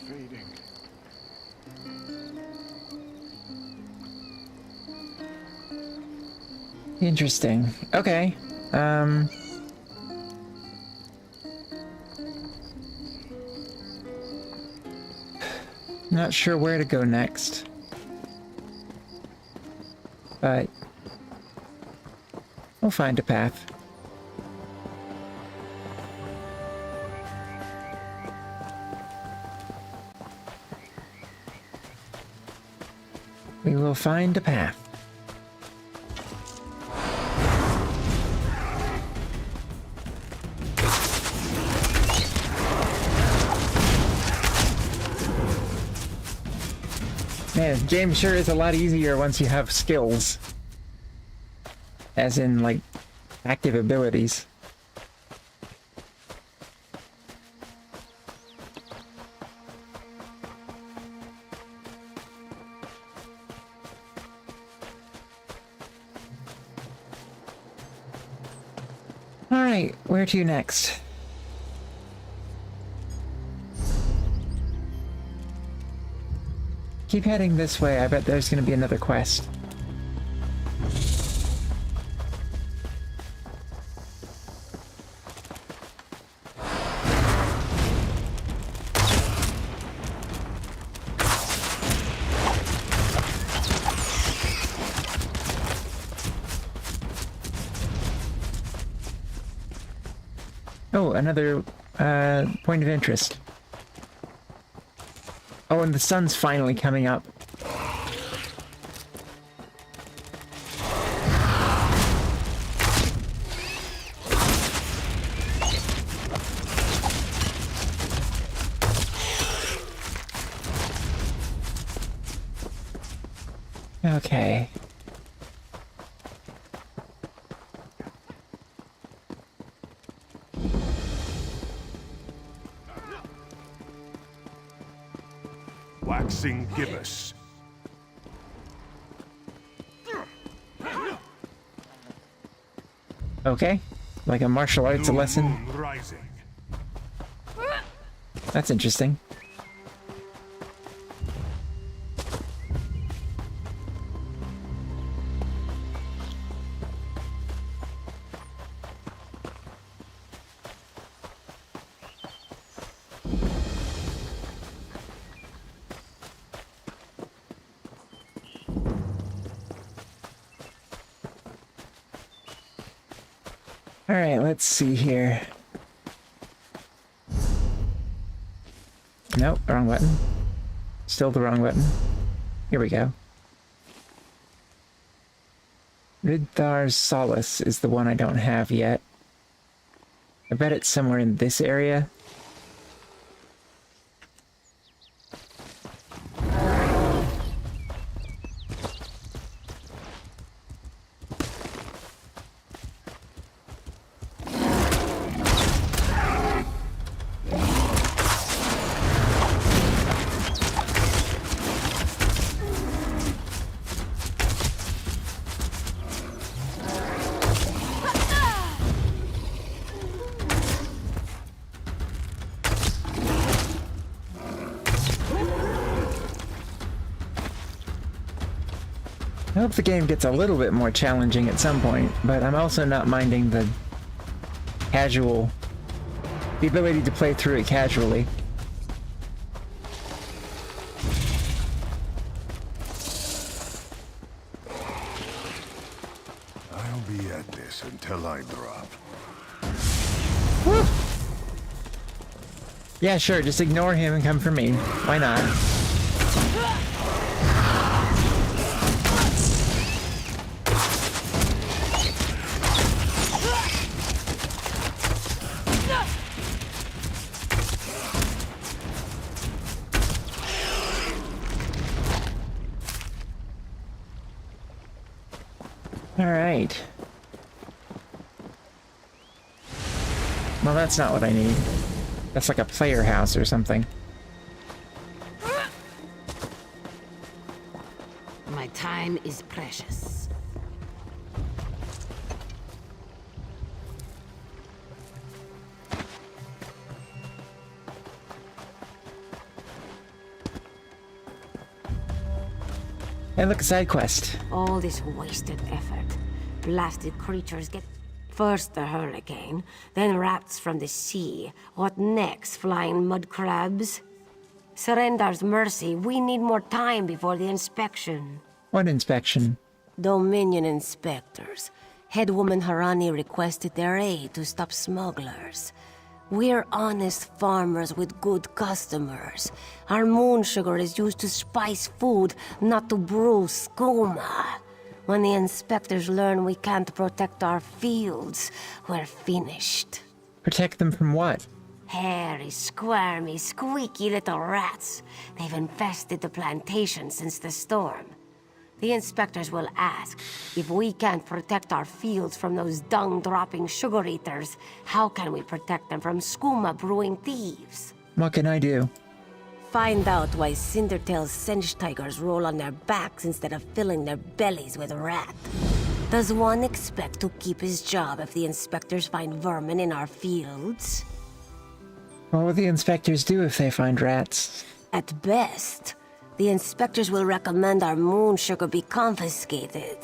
fading. Interesting. Okay. Not sure where to go next. But we'll find a path. We will find a path. Man, James sure is a lot easier once you have skills. As in, like, active abilities. Alright, where to next? Keep heading this way, I bet there's gonna be another quest. Oh, another point of interest. Oh, and the sun's finally coming up. Okay. Waxing gibbous. Okay. Like a martial arts lesson. Rising. That's interesting. Alright, let's see here. Nope, wrong button. Still the wrong button. Here we go. Ridthar's Solace is the one I don't have yet. I bet it's somewhere in this area. I hope the game gets a little bit more challenging at some point, but I'm also not minding the ability to play through it casually. I'll be at this until I drop. Woo! Yeah, sure, just ignore him and come for me. Why not? Alright. Well, that's not what I need. That's like a player house or something. My time is precious. Hey, look, a side quest. All this wasted effort. Blasted creatures get... First the hurricane, then rats from the sea. What next, flying mud crabs? Surrender's mercy, we need more time before the inspection. What inspection? Dominion inspectors. Headwoman Harani requested their aid to stop smugglers. We're honest farmers with good customers. Our moon sugar is used to spice food, not to brew skooma. When the inspectors learn we can't protect our fields, we're finished. Protect them from what? Hairy, squirmy, squeaky little rats. They've infested the plantation since the storm. The inspectors will ask, if we can't protect our fields from those dung-dropping sugar eaters, how can we protect them from skooma brewing thieves? What can I do? Find out why Cindertail's Sench tigers roll on their backs instead of filling their bellies with rat. Does one expect to keep his job if the inspectors find vermin in our fields? What will the inspectors do if they find rats? At best, the inspectors will recommend our moon sugar be confiscated.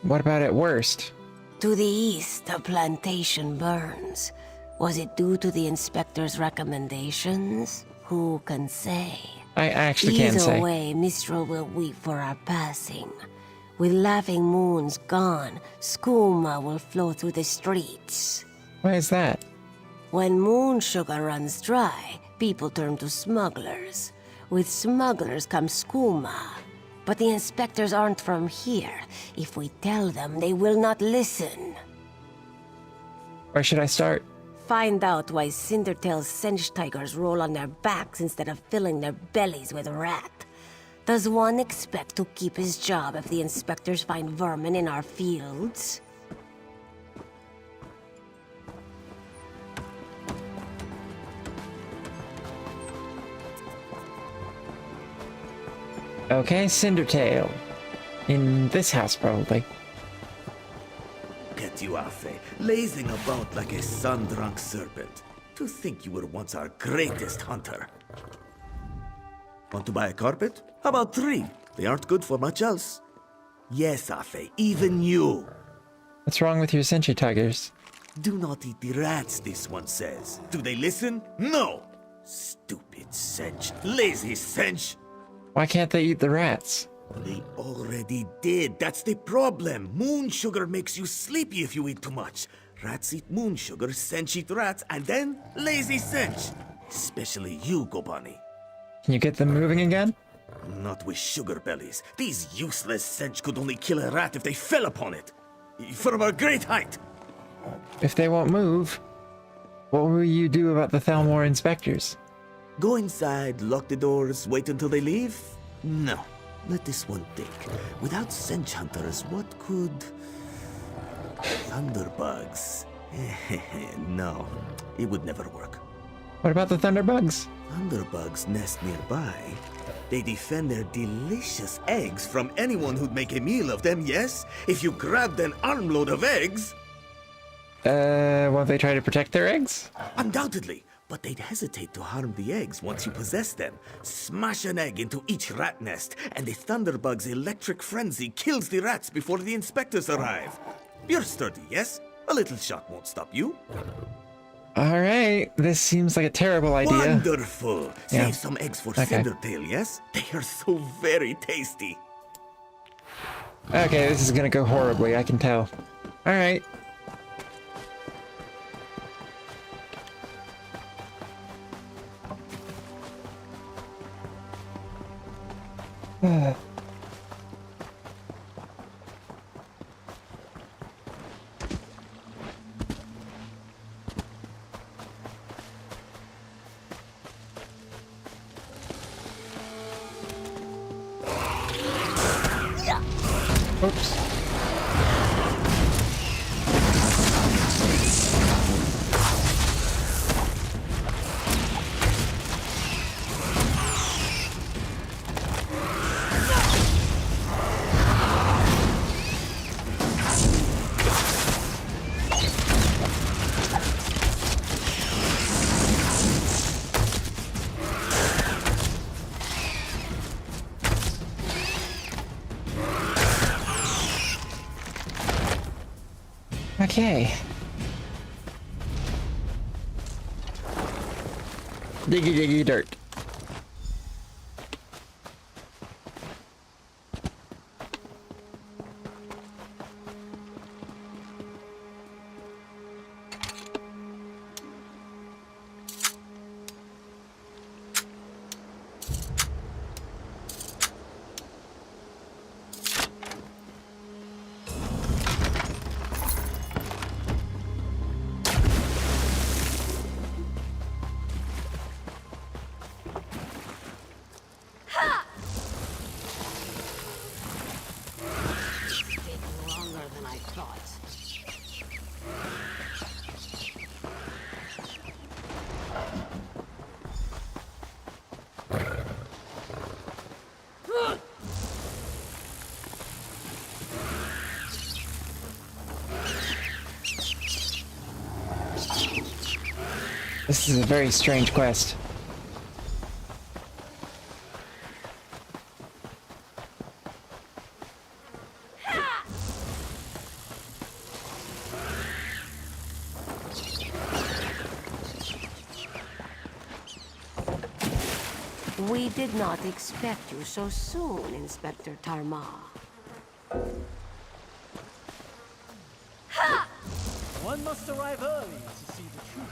What about at worst? To the east, the plantation burns. Was it due to the inspectors' recommendations? Who can say? I actually can't say. Either way, Mistral will weep for our passing. With laughing moons gone, skooma will flow through the streets. Why is that? When moon sugar runs dry, people turn to smugglers. With smugglers comes skooma. But the inspectors aren't from here. If we tell them, they will not listen. Where should I start? Find out why Cindertail's Sench tigers roll on their backs instead of filling their bellies with rat. Does one expect to keep his job if the inspectors find vermin in our fields? Okay, Cindertail. In this house, probably. Look at you, Afe, lazing about like a sun-drunk serpent. To think you were once our greatest hunter. Want to buy a carpet? How about 3? They aren't good for much else. Yes, Afe, even you. What's wrong with your Senchi tigers? Do not eat the rats, this one says. Do they listen? No! Stupid Sench. Lazy Sench. Why can't they eat the rats? They already did. That's the problem. Moon sugar makes you sleepy if you eat too much. Rats eat moon sugar, Sench eat rats, and then lazy Sench. Especially you, Gobani. Can you get them moving again? Not with sugar bellies. These useless Sench could only kill a rat if they fell upon it. From a great height. If they won't move, what will you do about the Thalmor inspectors? Go inside, lock the doors, wait until they leave? No. Let this one think. Without Sench hunters, what could... Thunderbugs? No, it would never work. What about the Thunderbugs? Thunderbugs nest nearby. They defend their delicious eggs from anyone who'd make a meal of them, yes? If you grabbed an armload of eggs... Won't they try to protect their eggs? Undoubtedly. But they'd hesitate to harm the eggs once you possess them. Smash an egg into each rat nest, and the Thunderbug's electric frenzy kills the rats before the inspectors arrive. You're sturdy, yes? A little shock won't stop you. Alright, this seems like a terrible idea. Wonderful! Yeah. Save some eggs for Okay. Cindertail, yes? They are so very tasty. Okay, this is gonna go horribly, I can tell. Alright. Oops. Okay. Diggy diggy dirt. This is a very strange quest. We did not expect you so soon, Inspector Tarmar. One must arrive early to see the truth.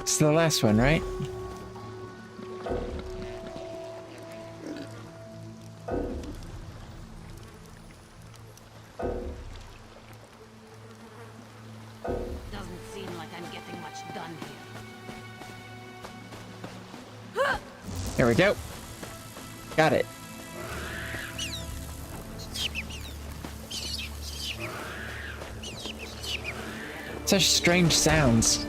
It's the last one, right? Doesn't seem like I'm getting much done here. There we go. Got it. Such strange sounds.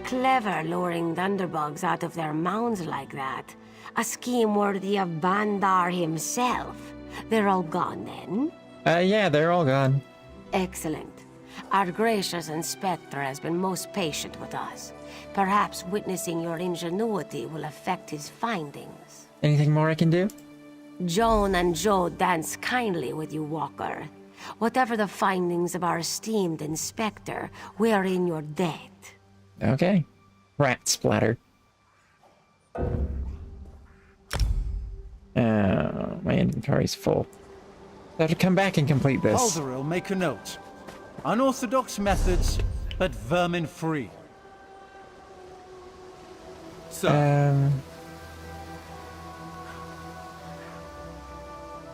Clever luring thunderbugs out of their mounds like that. A scheme worthy of Bandar himself. They're all gone then? Yeah, they're all gone. Excellent. Our gracious inspector has been most patient with us. Perhaps witnessing your ingenuity will affect his findings. Anything more I can do? Joan and Joe dance kindly with you, Walker. Whatever the findings of our esteemed inspector, we are in your debt. Okay. Rat splatter. Oh, my inventory's full. I have to come back and complete this. Balderil, make a note. Unorthodox methods, but vermin-free. So,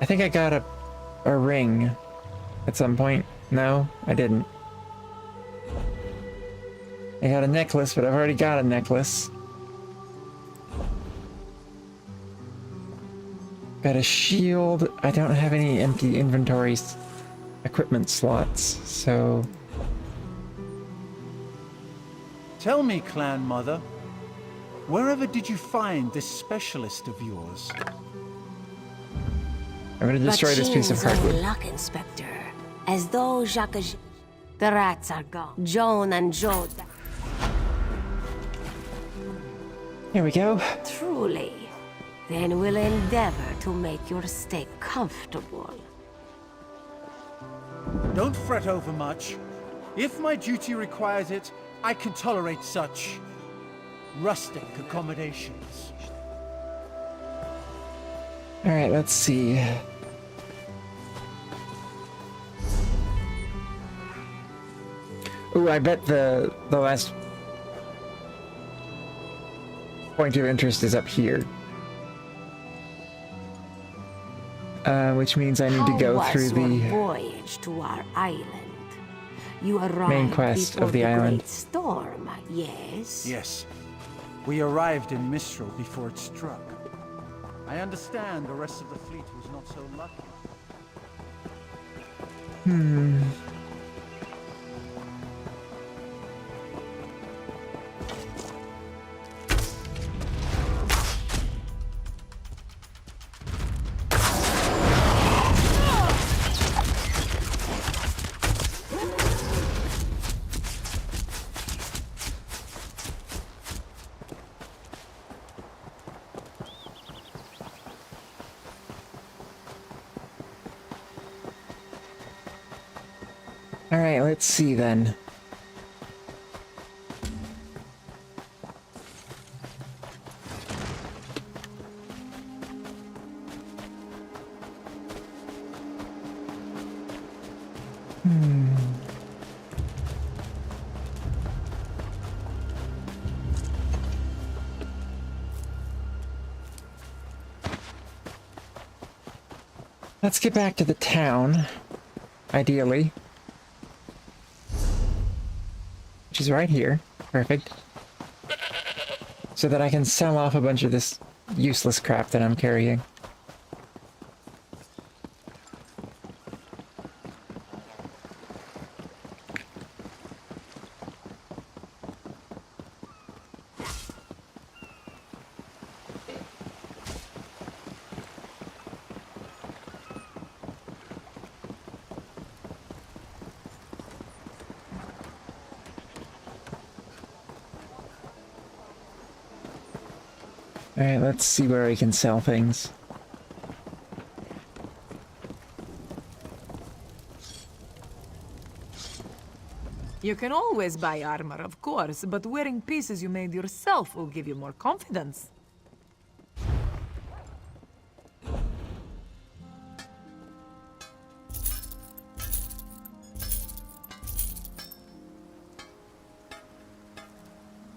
I think I got a ring at some point. No, I didn't. I got a necklace, but I've already got a necklace. Got a shield. I don't have any empty inventories, equipment slots, so... tell me, Clan Mother, wherever did you find this specialist of yours? I'm gonna destroy this piece of hardwood. Luck, Inspector. As though Jacques... The rats are gone. Joan and Joe... Here we go. Truly. Then we'll endeavor to make your stay comfortable. Don't fret over much. If my duty requires it, I can tolerate such rustic accommodations. Alright, let's see. Ooh, I bet the last point of interest is up here. Which means I need to go through the voyage to our island. You arrived main quest of the island. Great storm, yes? Yes. We arrived in Mistral before it struck. I understand the rest of the fleet was not so lucky. Alright, let's see then. Let's get back to the town, ideally. Which is right here. Perfect. So that I can sell off a bunch of this useless crap that I'm carrying. Alright, let's see where we can sell things. You can always buy armor, of course, but wearing pieces you made yourself will give you more confidence.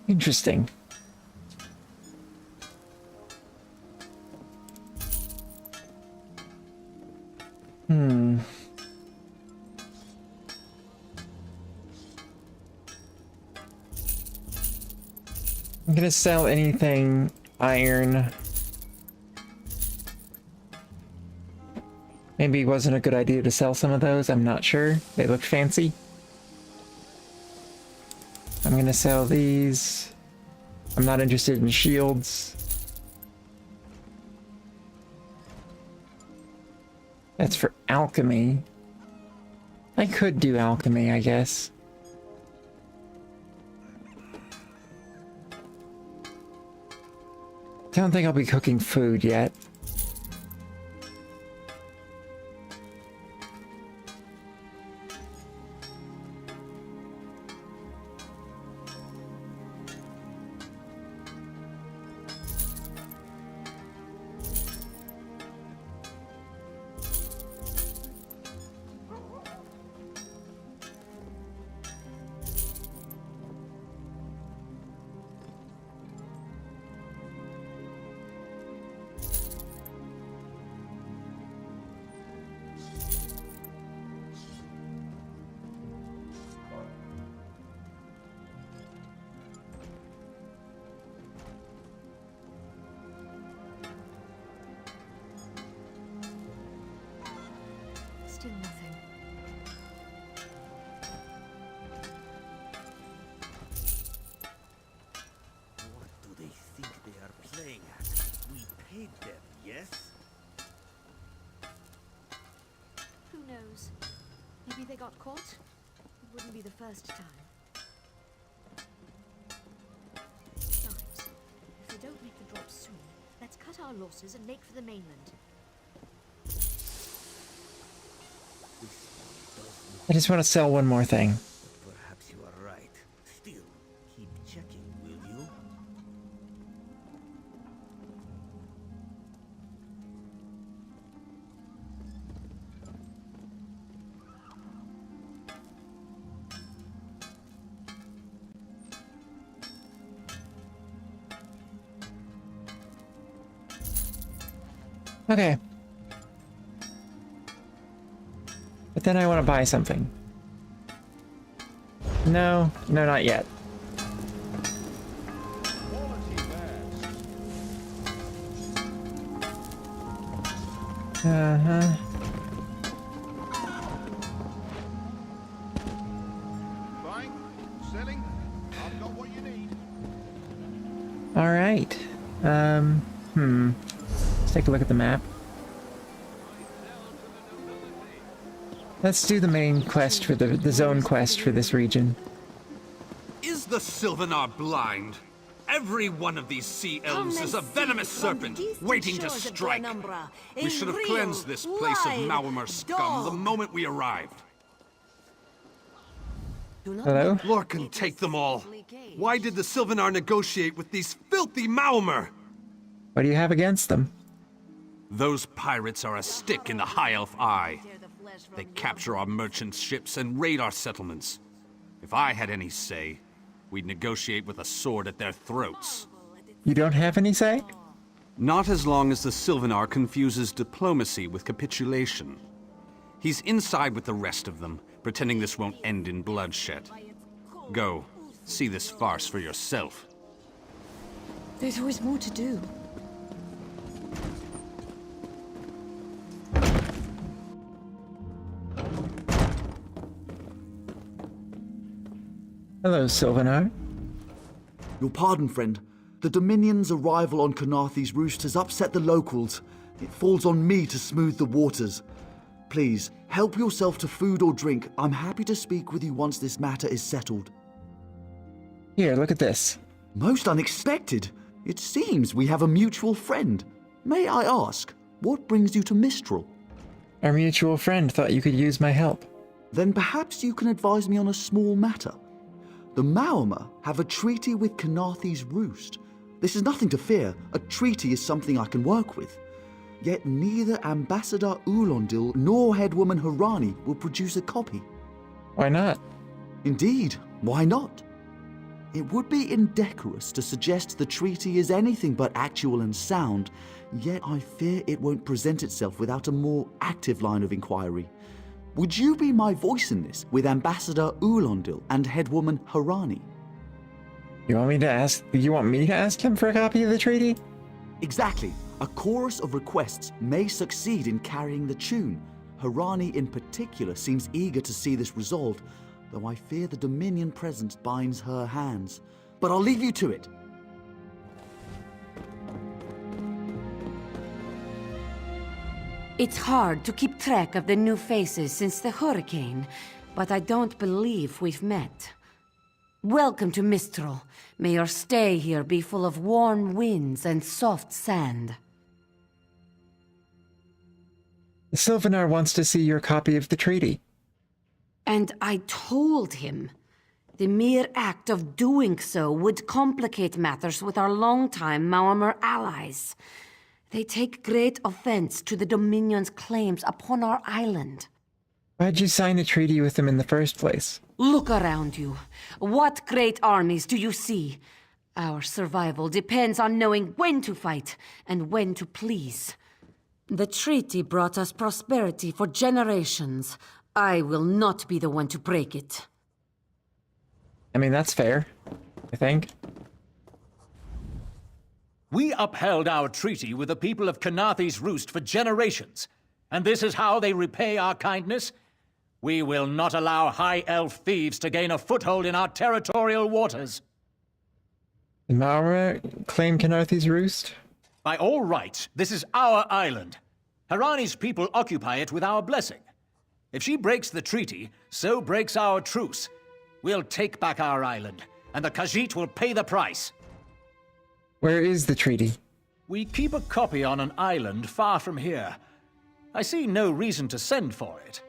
Interesting. I'm gonna sell anything iron. Maybe it wasn't a good idea to sell some of those, I'm not sure. They looked fancy. I'm gonna sell these. I'm not interested in shields. That's for alchemy. I could do alchemy, I guess. Don't think I'll be cooking food yet. Still nothing. What do they think they are playing at? We paid them, yes? Who knows? Maybe they got caught? It wouldn't be the first time. Besides, if they don't make the drop soon, let's cut our losses and make for the mainland. I just want to sell one more thing. Perhaps you are right. Still, keep checking, will you? Okay. But then I want to buy something. No, not yet. Uh-huh. Buying? Selling? I've got what you need. All right. Let's take a look at the map. Let's do the main quest for the zone quest for this region. Is the Sylvanar blind? Every one of these sea elves is a venomous serpent waiting to strike. We should have cleansed this place of Maormer scum the moment we arrived. Hello? Lorcan, take them all. Why did the Sylvanar negotiate with these filthy Maomer? What do you have against them? Those pirates are a stick in the High Elf eye. They capture our merchant ships and raid our settlements. If I had any say, we'd negotiate with a sword at their throats. You don't have any say? Not as long as the Sylvanar confuses diplomacy with capitulation. He's inside with the rest of them, pretending this won't end in bloodshed. Go, see this farce for yourself. There's always more to do. Hello, Sylvanar. Your pardon, friend. The Dominion's arrival on Canarthy's Roost has upset the locals. It falls on me to smooth the waters. Please, help yourself to food or drink. I'm happy to speak with you once this matter is settled. Here, look at this. Most unexpected. It seems we have a mutual friend. May I ask, what brings you to Mistral? Our mutual friend thought you could use my help. Then perhaps you can advise me on a small matter. The Maomer have a treaty with Canarthy's Roost. This is nothing to fear. A treaty is something I can work with. Yet neither Ambassador Ulondil nor Headwoman Harani will produce a copy. Why not? Indeed, why not? It would be indecorous to suggest the treaty is anything but actual and sound, yet I fear it won't present itself without a more active line of inquiry. Would you be my voice in this with Ambassador Ulondil and Headwoman Harani? You want me to ask him for a copy of the treaty? Exactly. A chorus of requests may succeed in carrying the tune. Harani in particular seems eager to see this resolved, though I fear the Dominion presence binds her hands. But I'll leave you to it. It's hard to keep track of the new faces since the hurricane, but I don't believe we've met. Welcome to Mistral. May your stay here be full of warm winds and soft sand. The Sylvanar wants to see your copy of the treaty. And I told him. The mere act of doing so would complicate matters with our longtime Maomer allies. They take great offense to the Dominion's claims upon our island. Why'd you sign a treaty with them in the first place? Look around you. What great armies do you see? Our survival depends on knowing when to fight and when to please. The treaty brought us prosperity for generations. I will not be the one to break it. I mean, that's fair, I think. We upheld our treaty with the people of Canarthy's Roost for generations, and this is how they repay our kindness? We will not allow High Elf thieves to gain a foothold in our territorial waters. Did Maomer claim Canarthy's Roost? By all rights, this is our island. Harani's people occupy it with our blessing. If she breaks the treaty, so breaks our truce. We'll take back our island, and the Khajiit will pay the price. Where is the treaty? We keep a copy on an island far from here. I see no reason to send for it.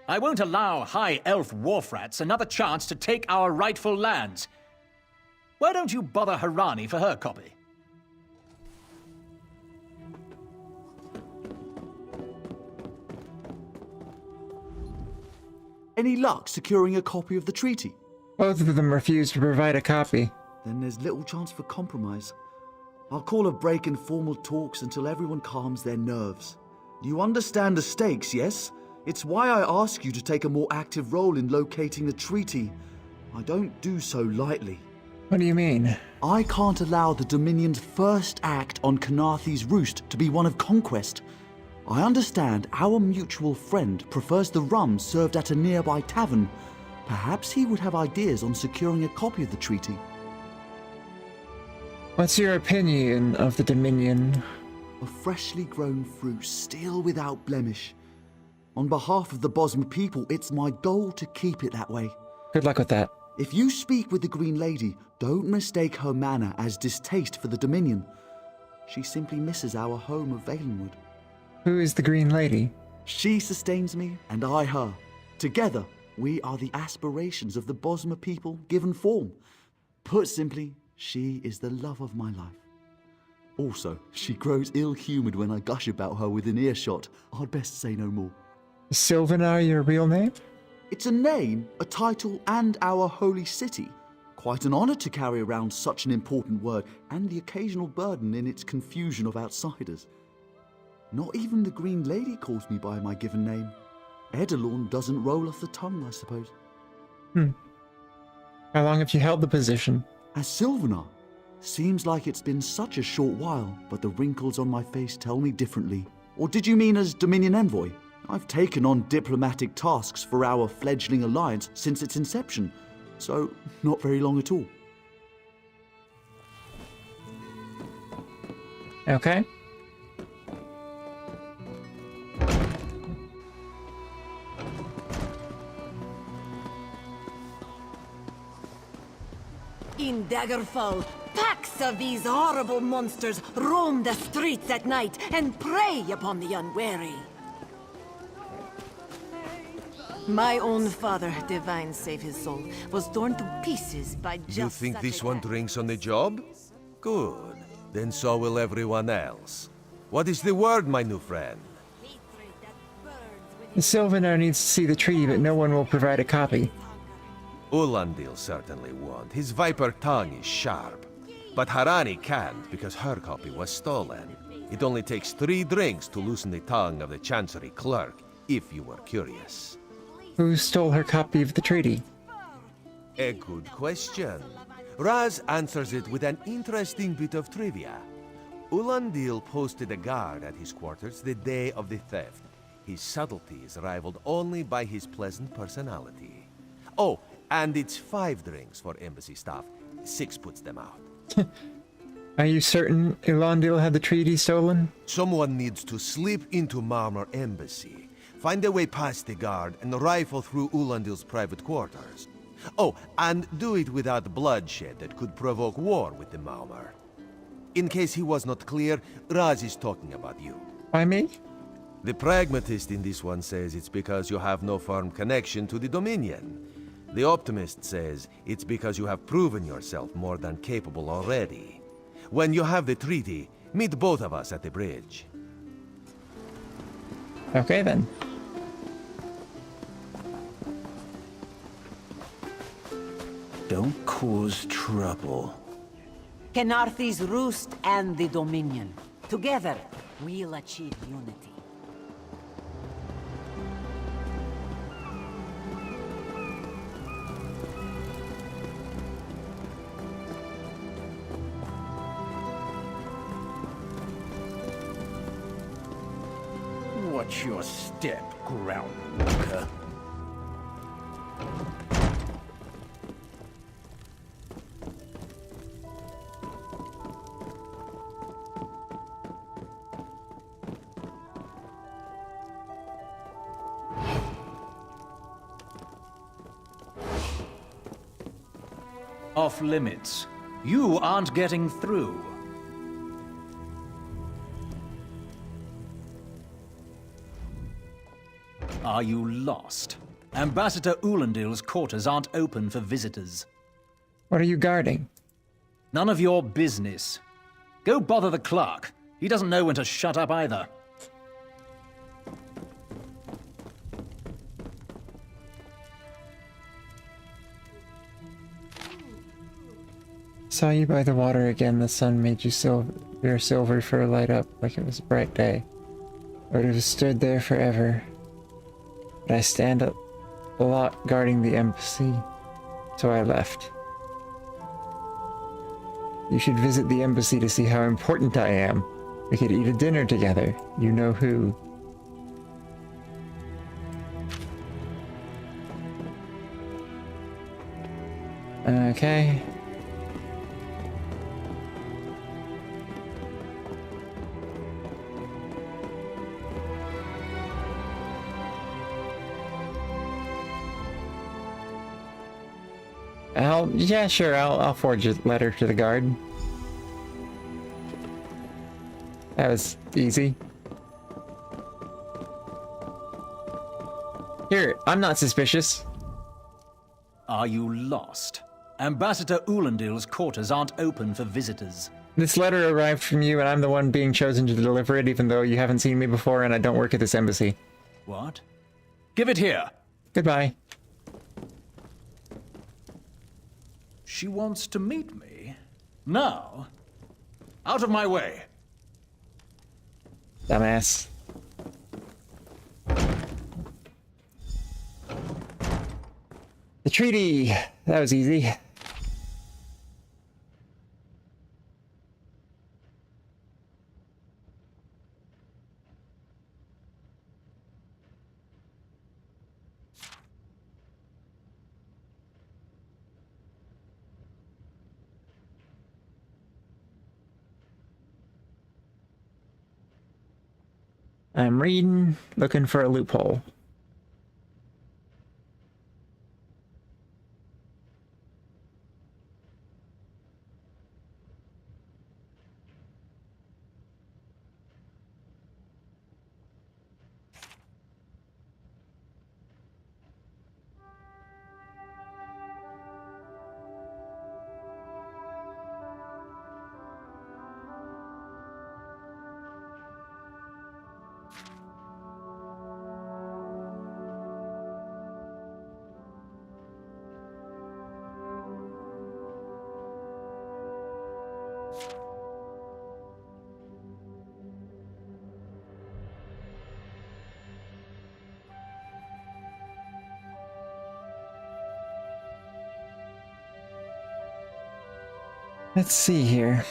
I won't allow High Elf wharf-rats another chance to take our rightful lands. Why don't you bother Harani for her copy? Any luck securing a copy of the treaty? Both of them refused to provide a copy. Then there's little chance for compromise. I'll call a break in formal talks until everyone calms their nerves. You understand the stakes, yes? It's why I ask you to take a more active role in locating the treaty. I don't do so lightly. What do you mean? I can't allow the Dominion's first act on Canarthy's Roost to be one of conquest. I understand our mutual friend prefers the rum served at a nearby tavern. Perhaps he would have ideas on securing a copy of the treaty. What's your opinion of the Dominion? A freshly grown fruit, still without blemish. On behalf of the Bosma people, it's my goal to keep it that way. Good luck with that. If you speak with the Green Lady, don't mistake her manner as distaste for the Dominion. She simply misses our home of Valenwood. Who is the Green Lady? She sustains me, and I her. Together, We are the aspirations of the Bosmer people given form. Put simply, she is the love of my life. Also, she grows ill-humoured when I gush about her within earshot. I'd best say no more. Is Sylvanar your real name? It's a name, a title, and our holy city. Quite an honour to carry around such an important word, and the occasional burden in its confusion of outsiders. Not even the Green Lady calls me by my given name. Edelorn doesn't roll off the tongue, I suppose. How long have you held the position? As Sylvanar. Seems like it's been such a short while, but the wrinkles on my face tell me differently. Or did you mean as Dominion Envoy? I've taken on diplomatic tasks for our fledgling alliance since its inception, so not very long at all. Okay. In Daggerfall, packs of these horrible monsters roam the streets at night and prey upon the unwary. My own father, divine save his soul, was torn to pieces by just You think such this a one drinks on the job? Good. Then so will everyone else. What is the word, my new friend? Sylvanar needs to see the treaty, but no one will provide a copy. Ulandil certainly won't. His viper tongue is sharp. But Harani can't, because her copy was stolen. It only takes 3 drinks to loosen the tongue of the Chancery clerk, if you were curious. Who stole her copy of the treaty? A good question. Raz answers it with an interesting bit of trivia. Ulandil posted a guard at his quarters the day of the theft. His subtlety is rivaled only by his pleasant personality. Oh, and it's 5 drinks for embassy staff. 6 puts them out. Are you certain Ulandil had the treaty stolen? Someone needs to slip into Marmor Embassy, find a way past the guard, and rifle through Ulandil's private quarters. Oh, and do it without bloodshed that could provoke war with the Marmor. In case he was not clear, Raz is talking about you. By me? The pragmatist in this one says it's because you have no firm connection to the Dominion. The optimist says it's because you have proven yourself more than capable already. When you have the treaty, meet both of us at the bridge. Okay then. Don't cause trouble. Kenarthi's Roost and the Dominion. Together, we'll achieve unity. Watch your step, groundwalker. Off limits. You aren't getting through. Are you lost? Ambassador Ulandil's quarters aren't open for visitors. What are you guarding? None of your business. Go bother the clerk. He doesn't know when to shut up either. Saw you by the water again. The sun made you your silver fur light up like it was a bright day. I would have stood there forever. But I stand a lot guarding the embassy, so I left. You should visit the embassy to see how important I am. We could eat a dinner together. You know who. Okay. Yeah, sure, I'll forge a letter to the guard. That was easy. Here, I'm not suspicious. Are you lost? Ambassador Ulandil's quarters aren't open for visitors. This letter arrived from you, and I'm the one being chosen to deliver it, even though you haven't seen me before and I don't work at this embassy. What? Give it here. Goodbye. She wants to meet me? Now? Out of my way. Dumbass. The treaty! That was easy. I'm reading, looking for a loophole. Let's see here.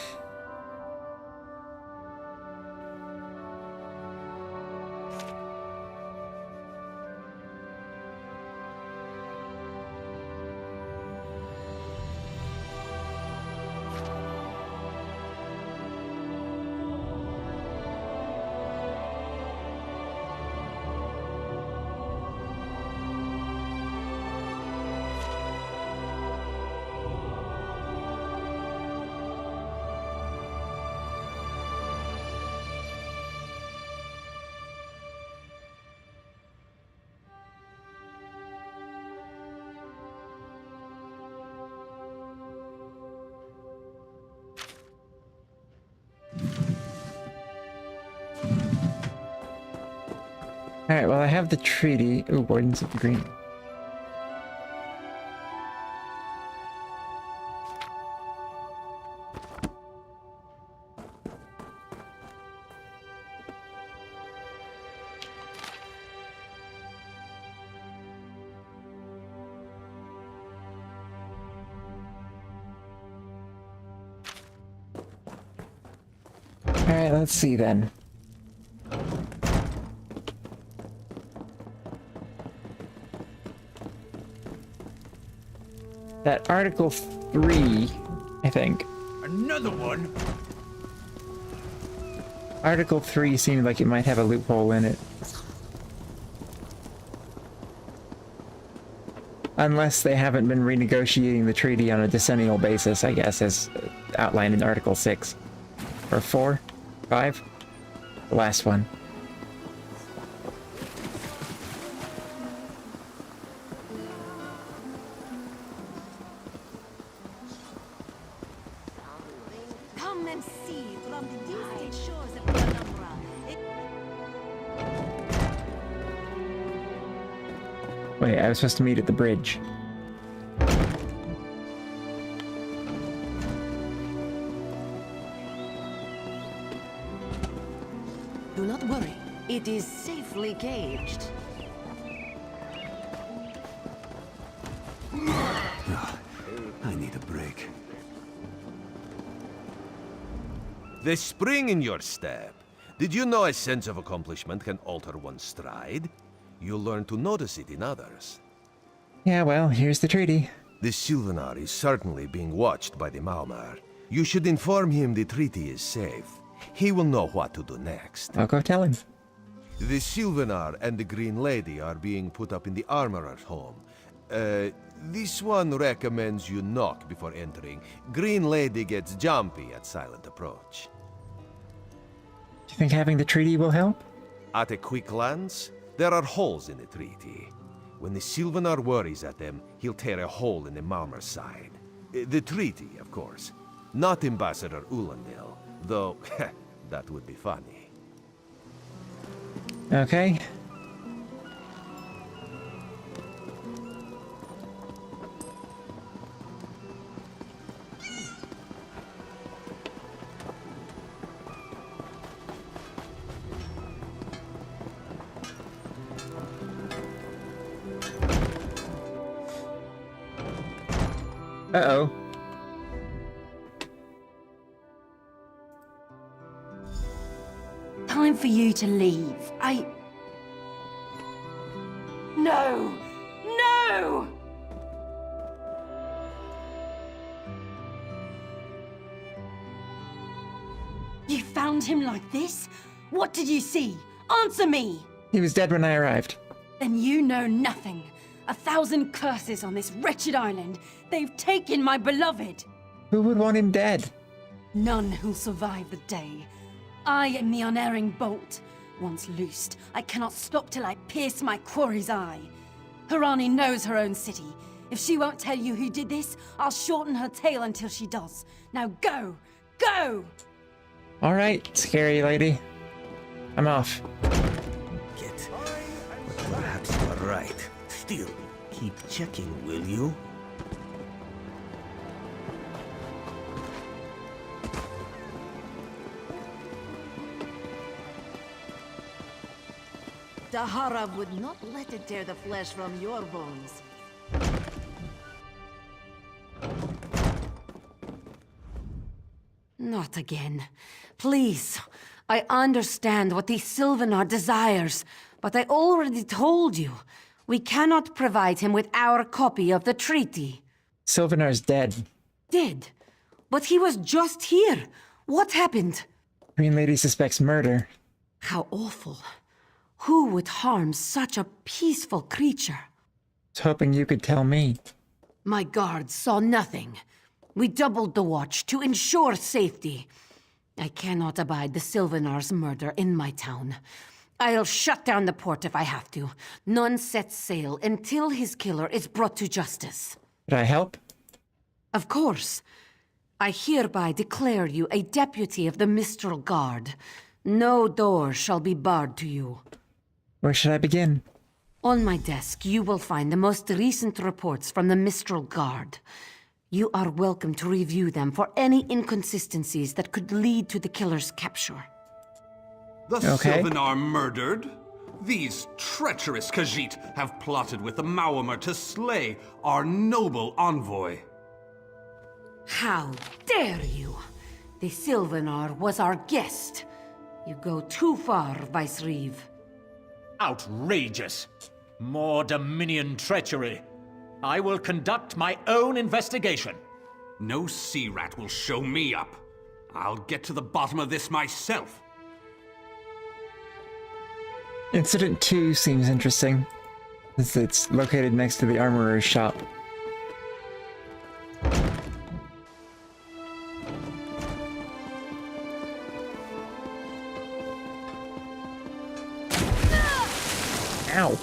Alright, well I have the treaty. Ooh, Wardens of the Green. Alright, let's see then. That Article 3, I think. Another one? Article 3 seemed like it might have a loophole in it. Unless they haven't been renegotiating the treaty on a decennial basis, I guess, as outlined in Article 6. Or 4? 5? The last one. Come and see from the distant shores of Penumbra. Wait, I was supposed to meet at the bridge. Do not worry. It is safely caged. I need a break. The spring in your step. Did you know a sense of accomplishment can alter one's stride? You'll learn to notice it in others. Yeah, well, here's the treaty. The Sylvanar is certainly being watched by the Maumar. You should inform him the treaty is safe. He will know what to do next. I'll go tell him. The Sylvanar and the Green Lady are being put up in the Armorer's home. This one recommends you knock before entering. Green Lady gets jumpy at silent approach. Do you think having the treaty will help? At a quick glance, there are holes in the treaty. When the Sylvanar worries at them, he'll tear a hole in the Malmer side. The treaty, of course. Not Ambassador Ulandil, though that would be funny. Okay. Uh-oh. Time for you to leave. No! No! You found him like this? What did you see? Answer me! He was dead when I arrived. Then you know nothing. 1,000 curses on this wretched island. They've taken my beloved. Who would want him dead? None who'll survive the day. I am the unerring bolt. Once loosed, I cannot stop till I pierce my quarry's eye. Harani knows her own city. If she won't tell you who did this, I'll shorten her tail until she does. Now go! Go! All right, scary lady. I'm off. But perhaps you are right. Still, keep checking, will you? Dahara would not let it tear the flesh from your bones. Not again. Please. I understand what the Sylvanar desires, but I already told you. We cannot provide him with our copy of the treaty. Sylvanar's dead. Dead? But he was just here. What happened? Green Lady suspects murder. How awful. Who would harm such a peaceful creature? I was hoping you could tell me. My guards saw nothing. We doubled the watch to ensure safety. I cannot abide the Sylvanar's murder in my town. I'll shut down the port if I have to. None sets sail until his killer is brought to justice. Could I help? Of course. I hereby declare you a deputy of the Mistral Guard. No door shall be barred to you. Where should I begin? On my desk, you will find the most recent reports from the Mistral Guard. You are welcome to review them for any inconsistencies that could lead to the killer's capture. The Sylvanar murdered? These treacherous Khajiit have plotted with the Maormer to slay our noble envoy. How dare you! The Sylvanar was our guest. You go too far, Vice-Reeve. Outrageous! More Dominion treachery. I will conduct my own investigation. No sea rat will show me up. I'll get to the bottom of this myself. Incident 2 seems interesting, since it's located next to the armorer's shop. Ow!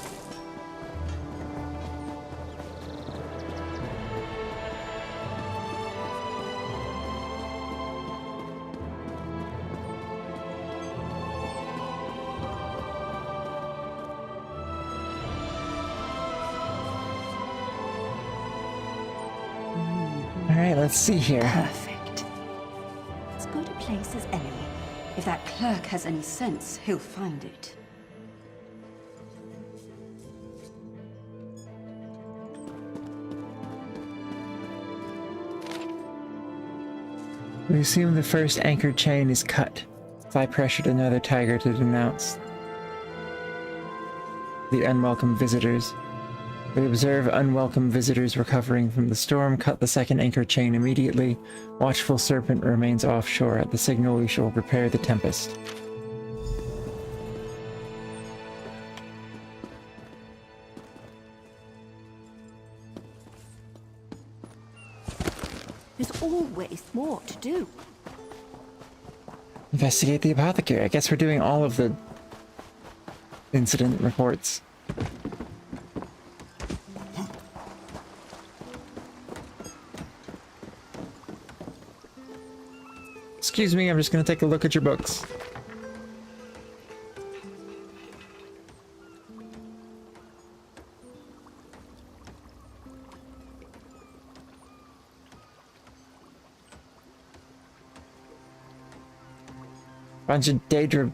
Alright, let's see here. Perfect. As good a place as any. If that clerk has any sense, he'll find it. We assume the first anchor chain is cut. I pressured another tiger to denounce the unwelcome visitors. We observe unwelcome visitors recovering from the storm. Cut the second anchor chain immediately. Watchful Serpent remains offshore. At the signal, we shall repair the Tempest. There's always more to do. Investigate the apothecary. I guess we're doing all of the incident reports. excuse me, I'm just gonna take a look at your books. Bunch of Daedra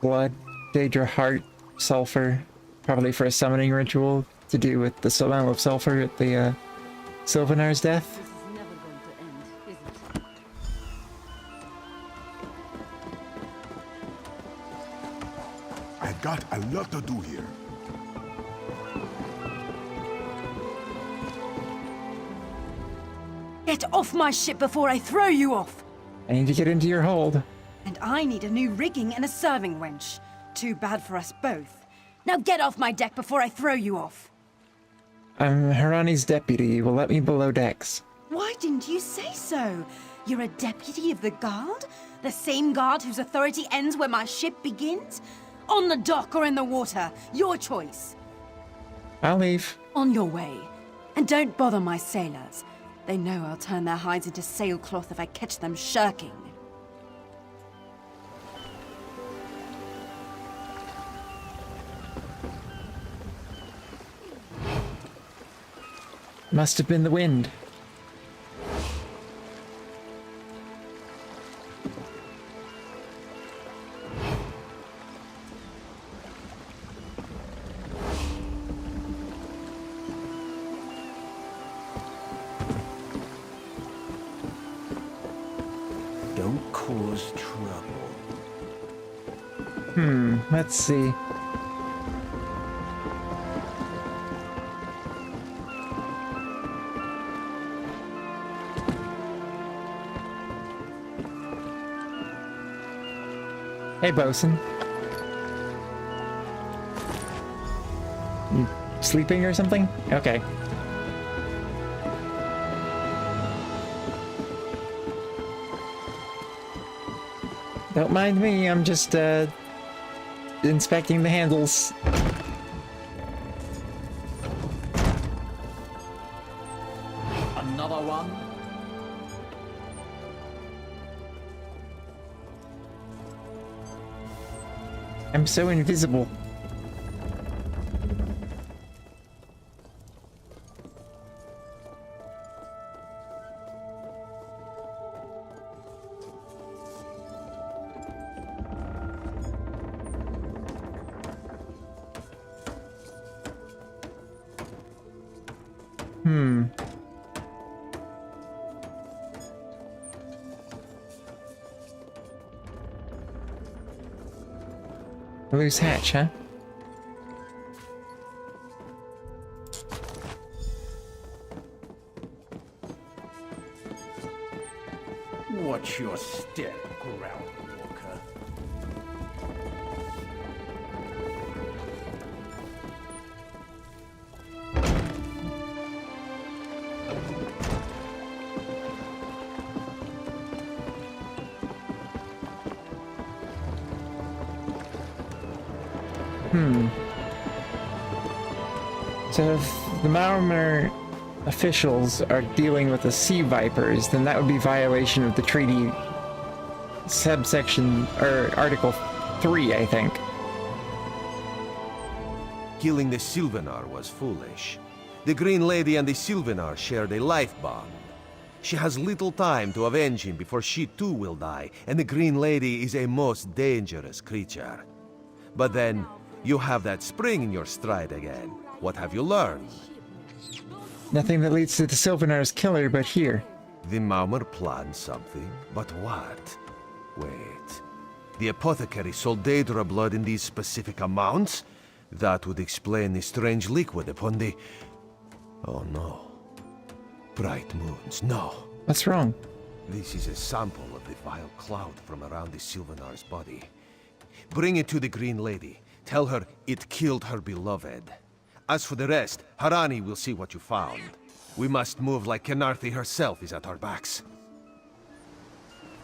blood, Daedra heart, sulfur, probably for a summoning ritual to do with the smell of sulfur at the Sylvanar's death. I got a lot to do here. Get off my ship before I throw you off! I need to get into your hold. And I need a new rigging and a serving wench. Too bad for us both. Now get off my deck before I throw you off. I'm Harani's deputy. You will let me below decks. Why didn't you say so? You're a deputy of the guard? The same guard whose authority ends where my ship begins? On the dock or in the water, your choice. I'll leave. On your way. And don't bother my sailors. They know I'll turn their hides into sailcloth if I catch them shirking. Must have been the wind. Don't cause trouble. Let's see. Hey, bosun. You sleeping or something? Okay. Don't mind me, I'm just, inspecting the handles. Another one? I'm so invisible. Loose hatch, huh? Watch your step, ground walker. So if the Malmer officials are dealing with the Sea Vipers, then that would be violation of the treaty subsection, or Article 3, I think. Killing the Sylvanar was foolish. The Green Lady and the Sylvanar shared a life bond. She has little time to avenge him before she too will die, and the Green Lady is a most dangerous creature. But then, you have that spring in your stride again. What have you learned? Nothing that leads to the Sylvanar's killer, but here. The Malmer planned something, but what? Wait. The apothecary sold Daedra blood in these specific amounts? That would explain the strange liquid upon the... Oh no. Bright moons, no. What's wrong? This is a sample of the vile cloud from around the Sylvanar's body. Bring it to the Green Lady. Tell her it killed her beloved. As for the rest, Harani will see what you found. We must move like Kenarthi herself is at our backs.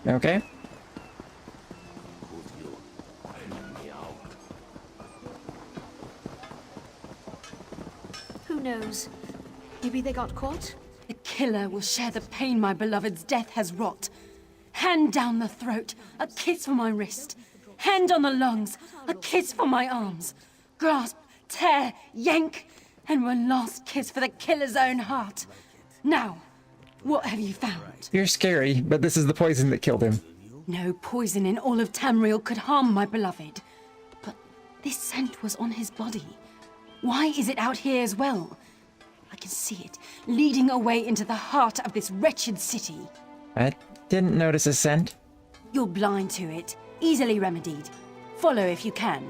Okay. Who knows? Maybe they got caught? The killer will share the pain my beloved's death has wrought. Hand down the throat, a kiss for my wrist. Hand on the lungs, a kiss for my arms. Grasp, tear, yank, and one last kiss for the killer's own heart. Now, what have you found? You're scary, but this is the poison that killed him. No poison in all of Tamriel could harm my beloved. But this scent was on his body. Why is it out here as well? I can see it, leading away into the heart of this wretched city. I didn't notice a scent. You're blind to it, easily remedied. Follow if you can.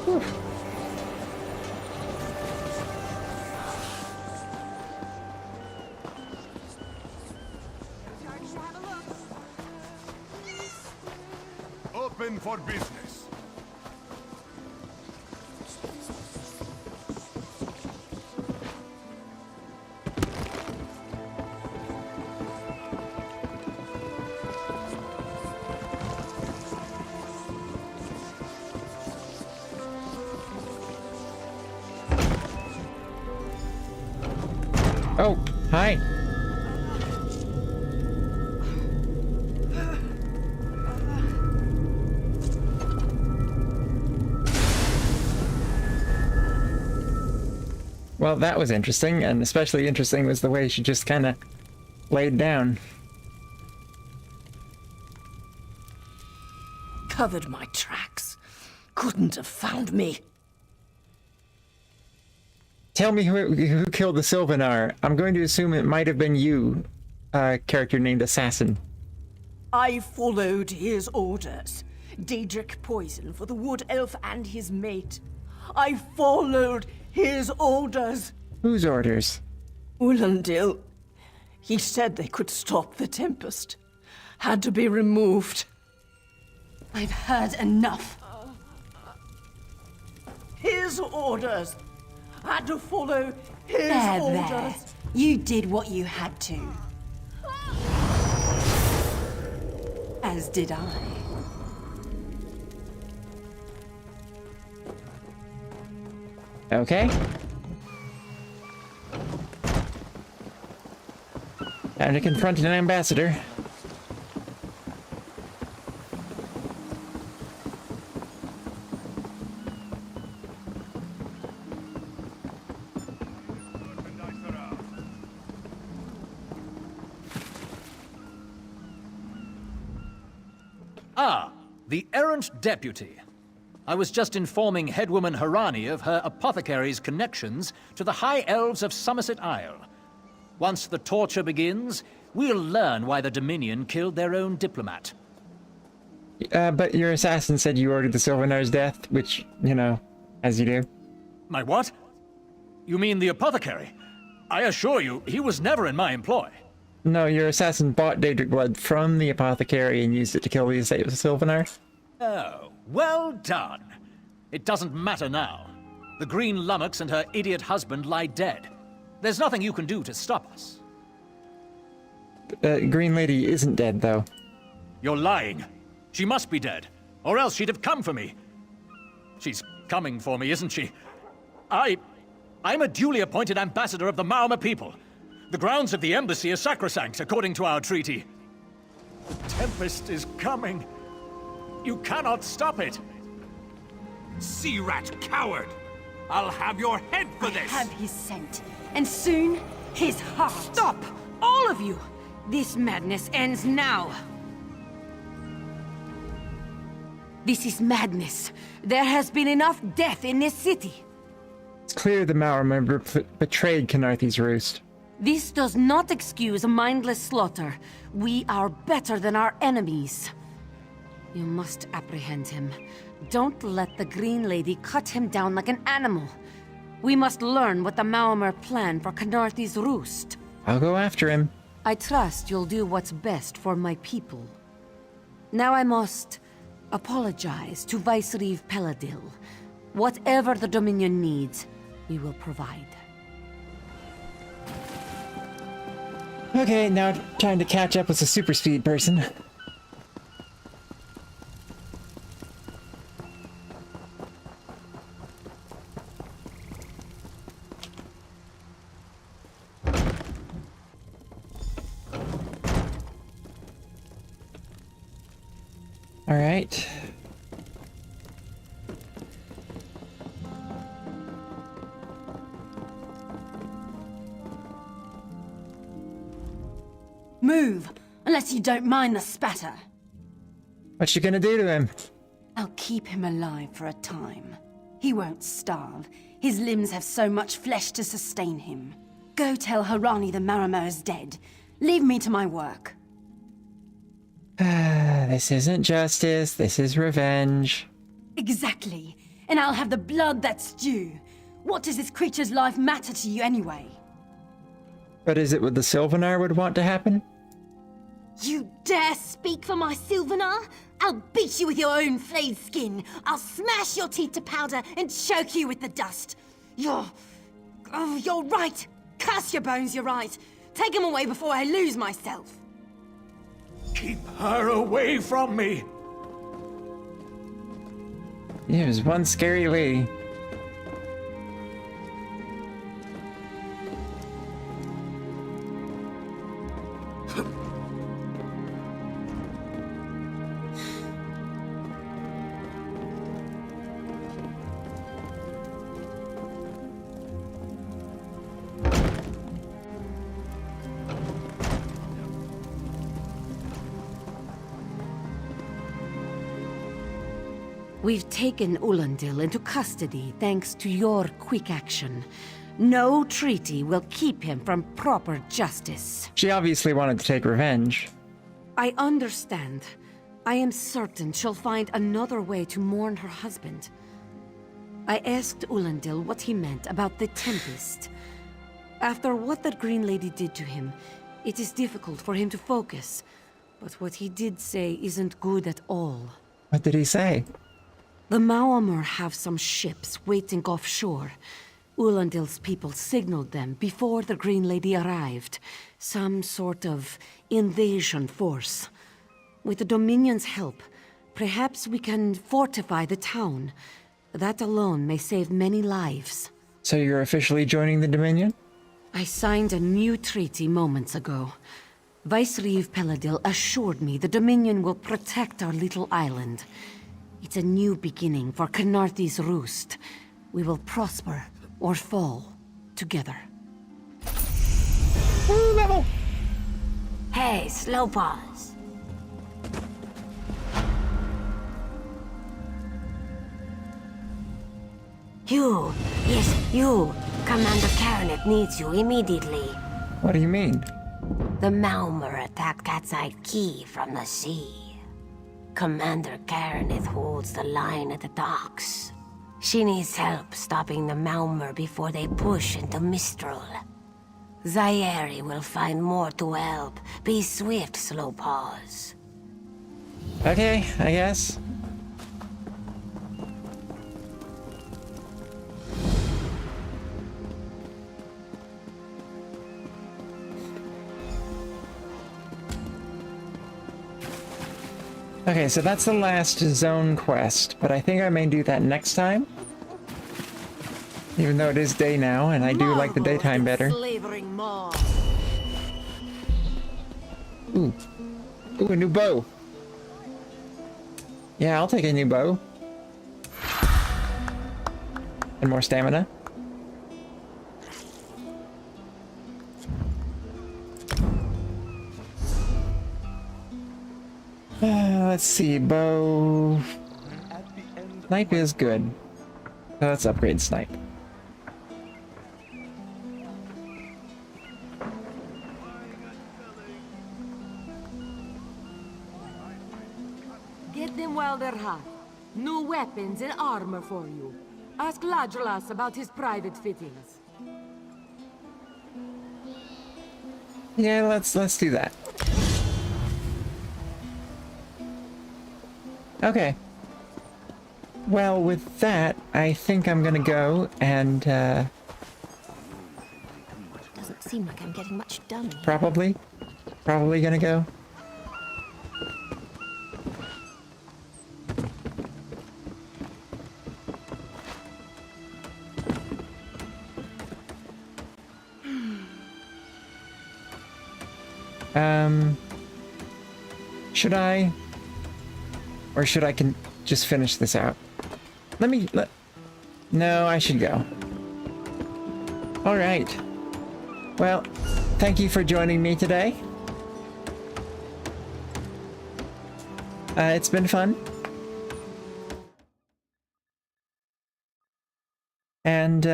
Whew. Open for business. Oh, hi. Well, that was interesting, and especially interesting was the way she just kind of laid down. Covered my tracks. Couldn't have found me. Tell me who killed the Sylvanar. I'm going to assume it might have been you, character named Assassin. I followed his orders. Daedric poison for the wood elf and his mate. I followed his orders. Whose orders? Ulandil. He said they could stop the Tempest. Had to be removed. I've heard enough. His orders. Had to follow his orders. There. You did what you had to. As did I. Okay. Time to confront an ambassador. Ah, the errant deputy. I was just informing headwoman Harani of her apothecary's connections to the High Elves of Somerset Isle. Once the torture begins, we'll learn why the Dominion killed their own diplomat. But your assassin said you ordered the Sylvanar's death, which, you know, as you do. My what? You mean the apothecary? I assure you, he was never in my employ. No, your assassin bought Daedric blood from the apothecary and used it to kill the Sylvanar. Oh, well done. It doesn't matter now. The Green Lummox and her idiot husband lie dead. There's nothing you can do to stop us. Green Lady isn't dead, though. You're lying. She must be dead, or else she'd have come for me. She's coming for me, isn't she? I'm a duly appointed ambassador of the Maormer people. The grounds of the embassy are sacrosanct, according to our treaty. Tempest is coming. You cannot stop it. Sea rat coward! I'll have your head for this! I have his scent, and soon, his heart. Stop! All of you! This madness ends now. This is madness. There has been enough death in this city. It's clear the Maormer betrayed Canarthy's roost. This does not excuse mindless slaughter. We are better than our enemies. You must apprehend him. Don't let the Green Lady cut him down like an animal. We must learn what the Maormer plan for Canarthy's roost. I'll go after him. I trust you'll do what's best for my people. Now I must apologize to Vicereeve Peladil. Whatever the Dominion needs, we will provide. Okay, now time to catch up with the super speed person. All right. Move, unless you don't mind the spatter. What you gonna do to him? I'll keep him alive for a time. He won't starve. His limbs have so much flesh to sustain him. Go tell Harani the Marama is dead. Leave me to my work. This isn't justice, this is revenge. Exactly. And I'll have the blood that's due. What does this creature's life matter to you anyway? But is it what the Sylvanar would want to happen? You dare speak for my Sylvanar? I'll beat you with your own flayed skin. I'll smash your teeth to powder and choke you with the dust. You're right. Curse your bones, you're right. Take him away before I lose myself. Keep her away from me! Yeah, there's one scary lady. We've taken Ulandil into custody thanks to your quick action. No treaty will keep him from proper justice. She obviously wanted to take revenge. I understand. I am certain she'll find another way to mourn her husband. I asked Ulandil what he meant about the Tempest. After what that Green Lady did to him, it is difficult for him to focus. But what he did say isn't good at all. What did he say? The Maomur have some ships waiting offshore. Ulandil's people signaled them before the Green Lady arrived. Some sort of invasion force. With the Dominion's help, perhaps we can fortify the town. That alone may save many lives. So you're officially joining the Dominion? I signed a new treaty moments ago. Vice-Reeve Peladil assured me the Dominion will protect our little island. It's a new beginning for Canarthi's Roost. We will prosper or fall together. Woo, level! Hey, slow pause. You, yes, you. Commander Caranet needs you immediately. What do you mean? The Maomur attacked Cat's Eye Key from the sea. Commander Karenith holds the line at the docks. She needs help stopping the Maomur before they push into Mistral. Zairi will find more to help. Be swift, Slow Paws. Okay, I guess. Okay, so that's the last zone quest, but I think I may do that next time. Even though it is day now, and I do like the daytime better. Ooh. Ooh, a new bow. Yeah, I'll take a new bow. And more stamina. Let's see, bow. Snipe is good. So let's upgrade snipe. Get them while they're hot. New weapons and armor for you. Ask Ladrolas about his private fittings. Yeah, let's do that. Okay. Well, with that, I think I'm gonna go and, Doesn't seem like I'm getting much done here. probably gonna go. Should I? Or should I just finish this out? No, I should go. All right. Well, thank you for joining me today. It's been fun. And,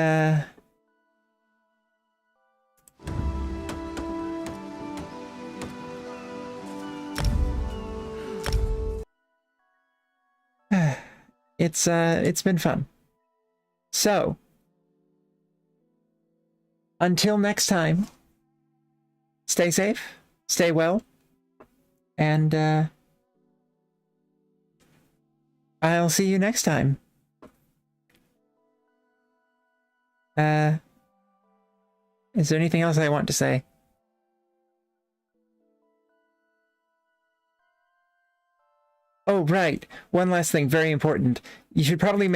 it's been fun. So, until next time, stay safe, stay well, and, I'll see you next time. Is there anything else I want to say? Oh, right. One last thing, very important. You should probably make sure